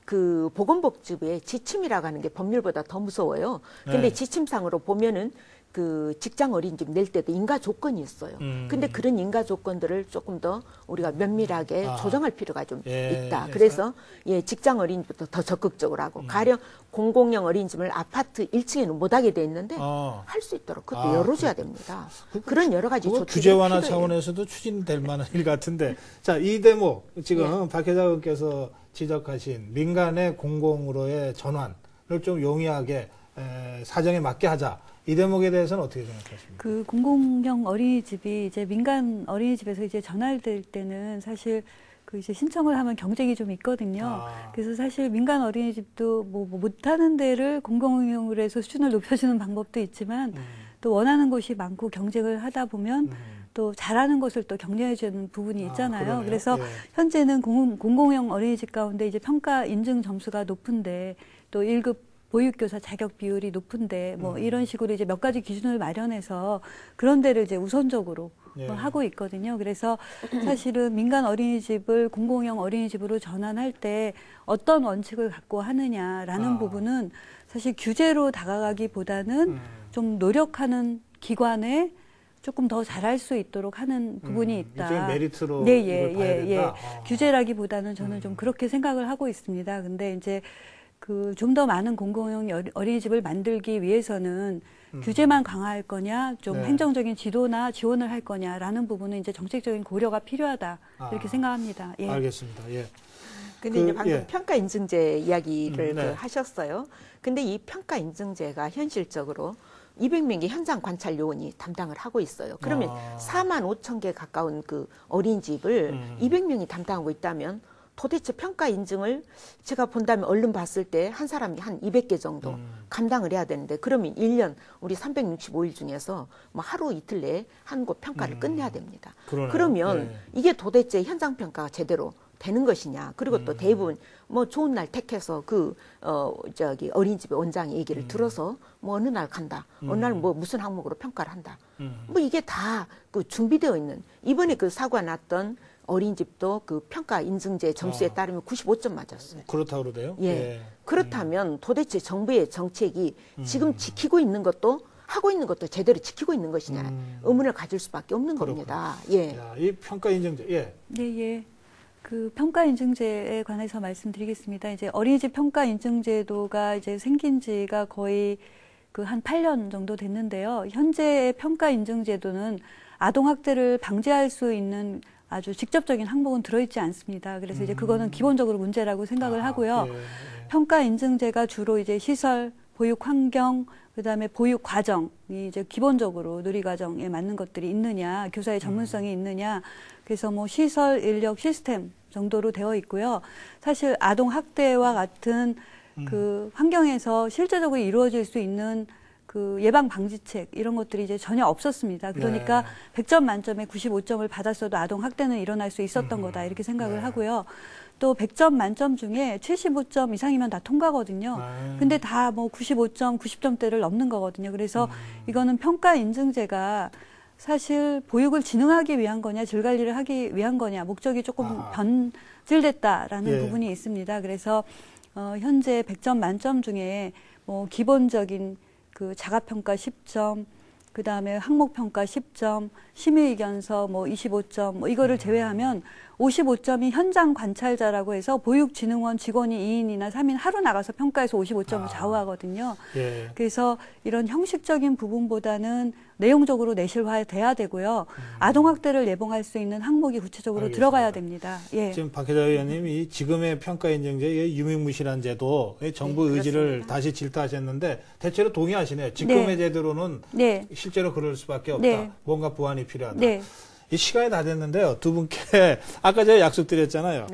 그 보건복지부의 지침이라고 하는 게 법률보다 더 무서워요. 근데 지침상으로 보면은 그 직장 어린이집 낼 때도 인가 조건이 있어요. 근데 그런 인가 조건들을 조금 더 우리가 면밀하게 조정할 필요가 좀 있다. 그래서 직장 어린이집부터 더 적극적으로 하고 가령 공공형 어린이집을 아파트 1층에는 못하게 돼 있는데 할 수 있도록 그것도 열어줘야 됩니다. 그런 여러 가지 조치들이 규제 완화 필요해요. 차원에서도 추진될 만한 일 같은데 자, 이 대목 지금 박 회장님께서 지적하신 민간의 공공으로의 전환을 좀 용이하게 사정에 맞게 하자. 이 대목에 대해서는 어떻게 생각하십니까? 그 공공형 어린이집이 이제 민간 어린이집에서 이제 전환될 때는 사실 그 이제 신청을 하면 경쟁이 좀 있거든요. 그래서 사실 민간 어린이집도 뭐 못하는 데를 공공형으로 해서 수준을 높여주는 방법도 있지만 또 원하는 곳이 많고 경쟁을 하다 보면 또 잘하는 것을 또 격려해주는 부분이 있잖아요. 그래서 현재는 공공형 어린이집 가운데 이제 평가 인증 점수가 높은데 또 1급 보육교사 자격 비율이 높은데 뭐 이런 식으로 이제 몇 가지 기준을 마련해서 그런 데를 이제 우선적으로 하고 있거든요. 그래서 사실은 민간 어린이집을 공공형 어린이집으로 전환할 때 어떤 원칙을 갖고 하느냐라는 부분은 사실 규제로 다가가기보다는 좀 노력하는 기관에 조금 더 잘할 수 있도록 하는 부분이 있다. 일종의 메리트로 이걸 봐야 된다. 규제라기보다는 저는 좀 그렇게 생각을 하고 있습니다. 근데 이제 그 좀 더 많은 공공형 어린이집을 만들기 위해서는 규제만 강화할 거냐, 좀 행정적인 지도나 지원을 할 거냐라는 부분은 이제 정책적인 고려가 필요하다 이렇게 생각합니다. 예. 알겠습니다. 예. 근데 이제 방금 평가 인증제 이야기를 하셨어요. 근데 이 평가 인증제가 현실적으로 200명의 현장 관찰 요원이 담당을 하고 있어요. 그러면 4만 5천 개 가까운 그 어린이집을 200명이 담당하고 있다면 도대체 평가 인증을 제가 본다면 얼른 봤을 때 한 사람이 한 200개 정도 감당을 해야 되는데 그러면 1년 우리 365일 중에서 뭐 하루 이틀 내에 한 곳 평가를 끝내야 됩니다. 그러면 이게 도대체 현장 평가가 제대로 되는 것이냐. 그리고 또 대부분 뭐 좋은 날 택해서 저기 어린이집의 원장의 얘기를 들어서 뭐 어느 날 간다. 어느 날 뭐 무슨 항목으로 평가를 한다. 뭐 이게 다 그 준비되어 있는 이번에 그 사고가 났던 어린이집도 그 평가 인증제 점수에 따르면 95점 맞았어요. 그렇다고 그러대요? 예. 그렇다면 도대체 정부의 정책이 지금 지키고 있는 것도 하고 있는 것도 제대로 지키고 있는 것이냐 의문을 가질 수밖에 없는 겁니다. 예. 야, 이 평가 인증제, 예. 그 평가인증제에 관해서 말씀드리겠습니다. 이제 어린이집 평가인증제도가 이제 생긴 지가 거의 그 한 8년 정도 됐는데요. 현재의 평가인증제도는 아동학대를 방지할 수 있는 아주 직접적인 항목은 들어있지 않습니다. 그래서 이제 그거는 기본적으로 문제라고 생각을 하고요. 평가인증제가 주로 이제 시설, 보육 환경, 그다음에 보육 과정이 이제 기본적으로 누리과정에 맞는 것들이 있느냐, 교사의 전문성이 있느냐, 그래서 뭐 시설, 인력, 시스템 정도로 되어 있고요. 사실 아동 학대와 같은 그 환경에서 실제적으로 이루어질 수 있는 그 예방 방지책 이런 것들이 이제 전혀 없었습니다. 그러니까 100점 만점에 95점을 받았어도 아동 학대는 일어날 수 있었던 거다 이렇게 생각을 하고요. 또 100점 만점 중에 75점 이상이면 다 통과거든요. 근데 다 뭐 95점, 90점대를 넘는 거거든요. 그래서 이거는 평가 인증제가 사실 보육을 진흥하기 위한 거냐, 질 관리를 하기 위한 거냐, 목적이 조금 변질됐다라는 부분이 있습니다. 그래서 현재 100점 만점 중에 뭐 기본적인 그 자가평가 10점, 그 다음에 항목평가 10점, 심의의견서 뭐 25점, 뭐 이거를 제외하면 55점이 현장 관찰자라고 해서 보육진흥원 직원이 2인이나 3인 하루 나가서 평가해서 55점을 좌우하거든요. 그래서 이런 형식적인 부분보다는 내용적으로 내실화돼야 되고요. 아동학대를 예방할 수 있는 항목이 구체적으로 들어가야 됩니다. 지금 박혜자 의원님이 지금의 평가인증제 유명무실한 제도 정부 의지를 그렇습니다. 다시 질타하셨는데 대체로 동의하시네요. 지금의 제도로는 실제로 그럴 수밖에 없다. 뭔가 보완이 필요하다. 이 시간이 다 됐는데요. 두 분께 아까 제가 약속드렸잖아요.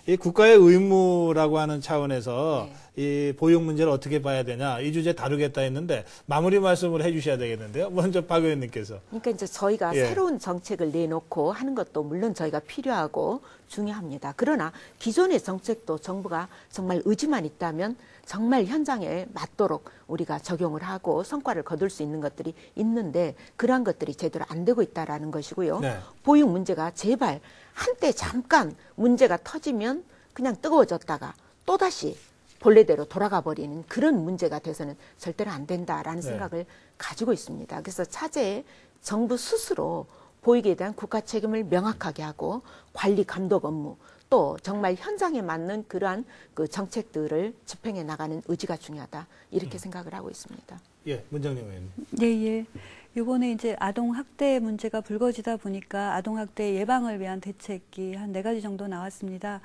이 국가의 의무라고 하는 차원에서 이 보육 문제를 어떻게 봐야 되냐 이 주제 다루겠다 했는데 마무리 말씀을 해주셔야 되겠는데요. 먼저 박 의원님께서. 그러니까 이제 저희가 새로운 정책을 내놓고 하는 것도 물론 저희가 필요하고 중요합니다. 그러나 기존의 정책도 정부가 정말 의지만 있다면 정말 현장에 맞도록 우리가 적용을 하고 성과를 거둘 수 있는 것들이 있는데 그러한 것들이 제대로 안 되고 있다라는 것이고요. 보육 문제가 제발 한때 잠깐 문제가 터지면 그냥 뜨거워졌다가 또다시 본래대로 돌아가 버리는 그런 문제가 돼서는 절대로 안 된다라는 생각을 가지고 있습니다. 그래서 차제에 정부 스스로 보육에 대한 국가 책임을 명확하게 하고 관리 감독 업무 또 정말 현장에 맞는 그러한 그 정책들을 집행해 나가는 의지가 중요하다 이렇게 생각을 하고 있습니다. 문정림 의원님. 네. 이번에 이제 아동 학대 문제가 불거지다 보니까 아동 학대 예방을 위한 대책이 한 4가지 정도 나왔습니다.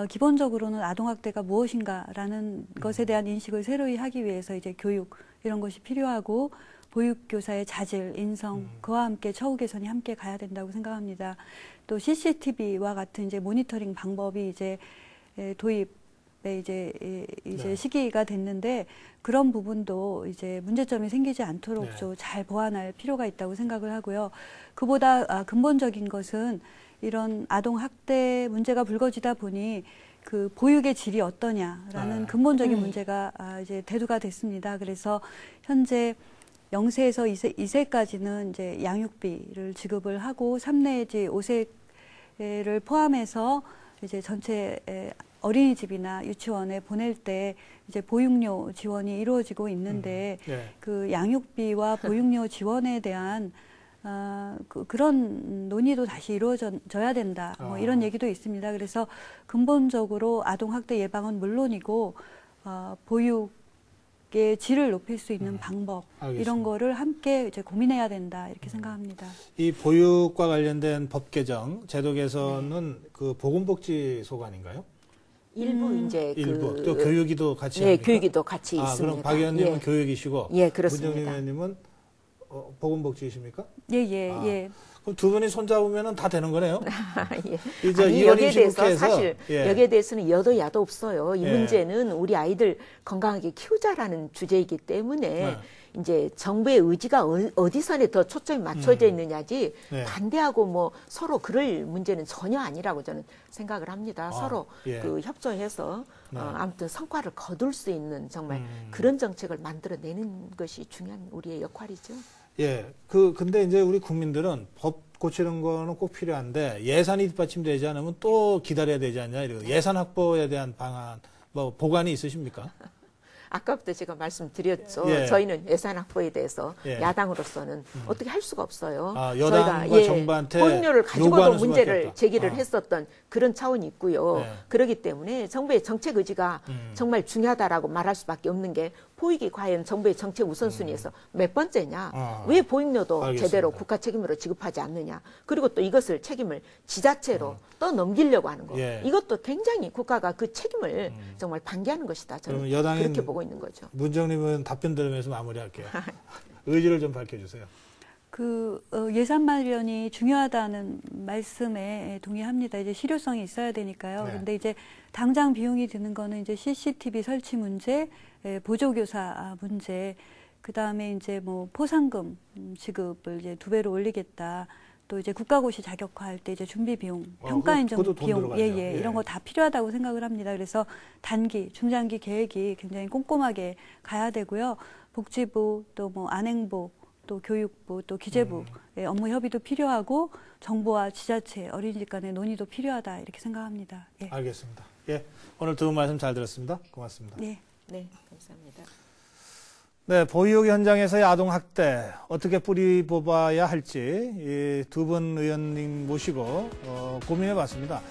기본적으로는 아동 학대가 무엇인가라는 것에 대한 인식을 새로이 하기 위해서 이제 교육 이런 것이 필요하고 보육교사의 자질, 인성, 그와 함께 처우 개선이 함께 가야 된다고 생각합니다. 또 CCTV와 같은 이제 모니터링 방법이 이제 도입에 이제 시기가 됐는데 그런 부분도 이제 문제점이 생기지 않도록 좀 잘 보완할 필요가 있다고 생각을 하고요. 그보다 근본적인 것은 이런 아동 학대 문제가 불거지다 보니 그 보육의 질이 어떠냐라는 근본적인 문제가 이제 대두가 됐습니다. 그래서 현재 0세에서 2세까지는 이제 양육비를 지급을 하고 3 내지 5세를 포함해서 이제 전체 어린이집이나 유치원에 보낼 때 이제 보육료 지원이 이루어지고 있는데 그 양육비와 보육료 지원에 대한 그런 논의도 다시 이루어져야 된다. 뭐 이런 얘기도 있습니다. 그래서 근본적으로 아동학대 예방은 물론이고 보육의 질을 높일 수 있는 방법 이런 거를 함께 이제 고민해야 된다 이렇게 생각합니다. 이 보육과 관련된 법 개정, 제도 개선은 그 보건복지소관인가요? 일부 이제 일부 또 교육이도 같이 합니까? 교육이도 같이 있습니다. 그럼 박 의원님은 교육이시고 그렇습니다. 문정림 의원님은 보건복지이십니까? 그럼 두 분이 손잡으면 다 되는 거네요. 아니, 여기에 대해서 사실 여기에 대해서는 여도 야도 없어요. 이 문제는 우리 아이들 건강하게 키우자라는 주제이기 때문에 이제 정부의 의지가 어디 선에 더 초점이 맞춰져 있느냐지 반대하고 뭐 서로 그럴 문제는 전혀 아니라고 저는 생각을 합니다. 서로 그 협조해서 아무튼 성과를 거둘 수 있는 정말 그런 정책을 만들어내는 것이 중요한 우리의 역할이죠. 근데 이제 우리 국민들은 법 고치는 거는 꼭 필요한데 예산이 뒷받침되지 않으면 또 기다려야 되지 않냐 이러고 예산 확보에 대한 방안 뭐 보관이 있으십니까? 아까부터 제가 말씀드렸죠. 예. 저희는 예산 확보에 대해서 예. 야당으로서는 어떻게 할 수가 없어요. 여당과 저희가 정부한테 보육료를 가지고도 요구하는 문제를 수밖에 없다. 제기를 했었던 그런 차원이 있고요. 예. 그렇기 때문에 정부의 정책 의지가 정말 중요하다라고 말할 수밖에 없는 게 보육이 과연 정부의 정책 우선순위에서 몇 번째냐. 왜 보육료도 알겠습니다. 제대로 국가 책임으로 지급하지 않느냐. 그리고 또 이것을 책임을 지자체로 떠넘기려고 하는 거. 예. 이것도 굉장히 국가가 그 책임을 정말 방기하는 것이다. 저는 그러면 여당인 그렇게 보고 있는 거죠. 문정님은 답변 들으면서 마무리할게요. 의지를 좀 밝혀주세요. 예산 마련이 중요하다는 말씀에 동의합니다. 이제 실효성이 있어야 되니까요. 네. 근데 이제 당장 비용이 드는 거는 이제 CCTV 설치 문제, 보조교사 문제, 그 다음에 이제 뭐 포상금 지급을 이제 2배로 올리겠다. 또 이제 국가고시 자격화할 때 이제 준비 비용, 평가 인정 비용, 이런 거 다 필요하다고 생각을 합니다. 그래서 단기, 중장기 계획이 굉장히 꼼꼼하게 가야 되고요. 복지부, 또 뭐 안행부, 또 교육부, 또 기재부의 업무 협의도 필요하고 정부와 지자체, 어린이집 간의 논의도 필요하다 이렇게 생각합니다. 예. 알겠습니다. 예, 오늘 두 분 말씀 잘 들었습니다. 고맙습니다. 네, 감사합니다. 네, 보육 현장에서의 아동 학대 어떻게 뿌리 뽑아야 할지 두 분 의원님 모시고 고민해봤습니다.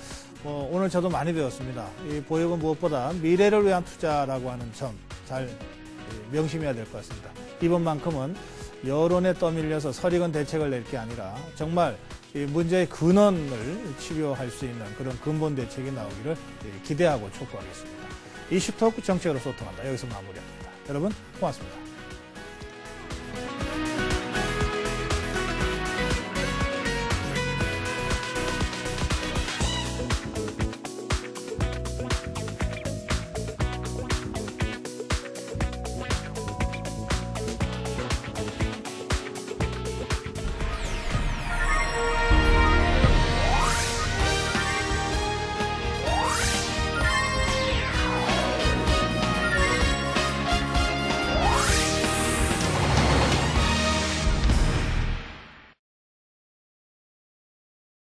오늘 저도 많이 배웠습니다. 이 보육은 무엇보다 미래를 위한 투자라고 하는 점 잘 명심해야 될 것 같습니다. 이번만큼은 여론에 떠밀려서 설익은 대책을 낼 게 아니라 정말 이 문제의 근원을 치료할 수 있는 그런 근본 대책이 나오기를 기대하고 촉구하겠습니다. 이슈토크 정책으로 소통한다. 여기서 마무리합니다. 여러분 고맙습니다.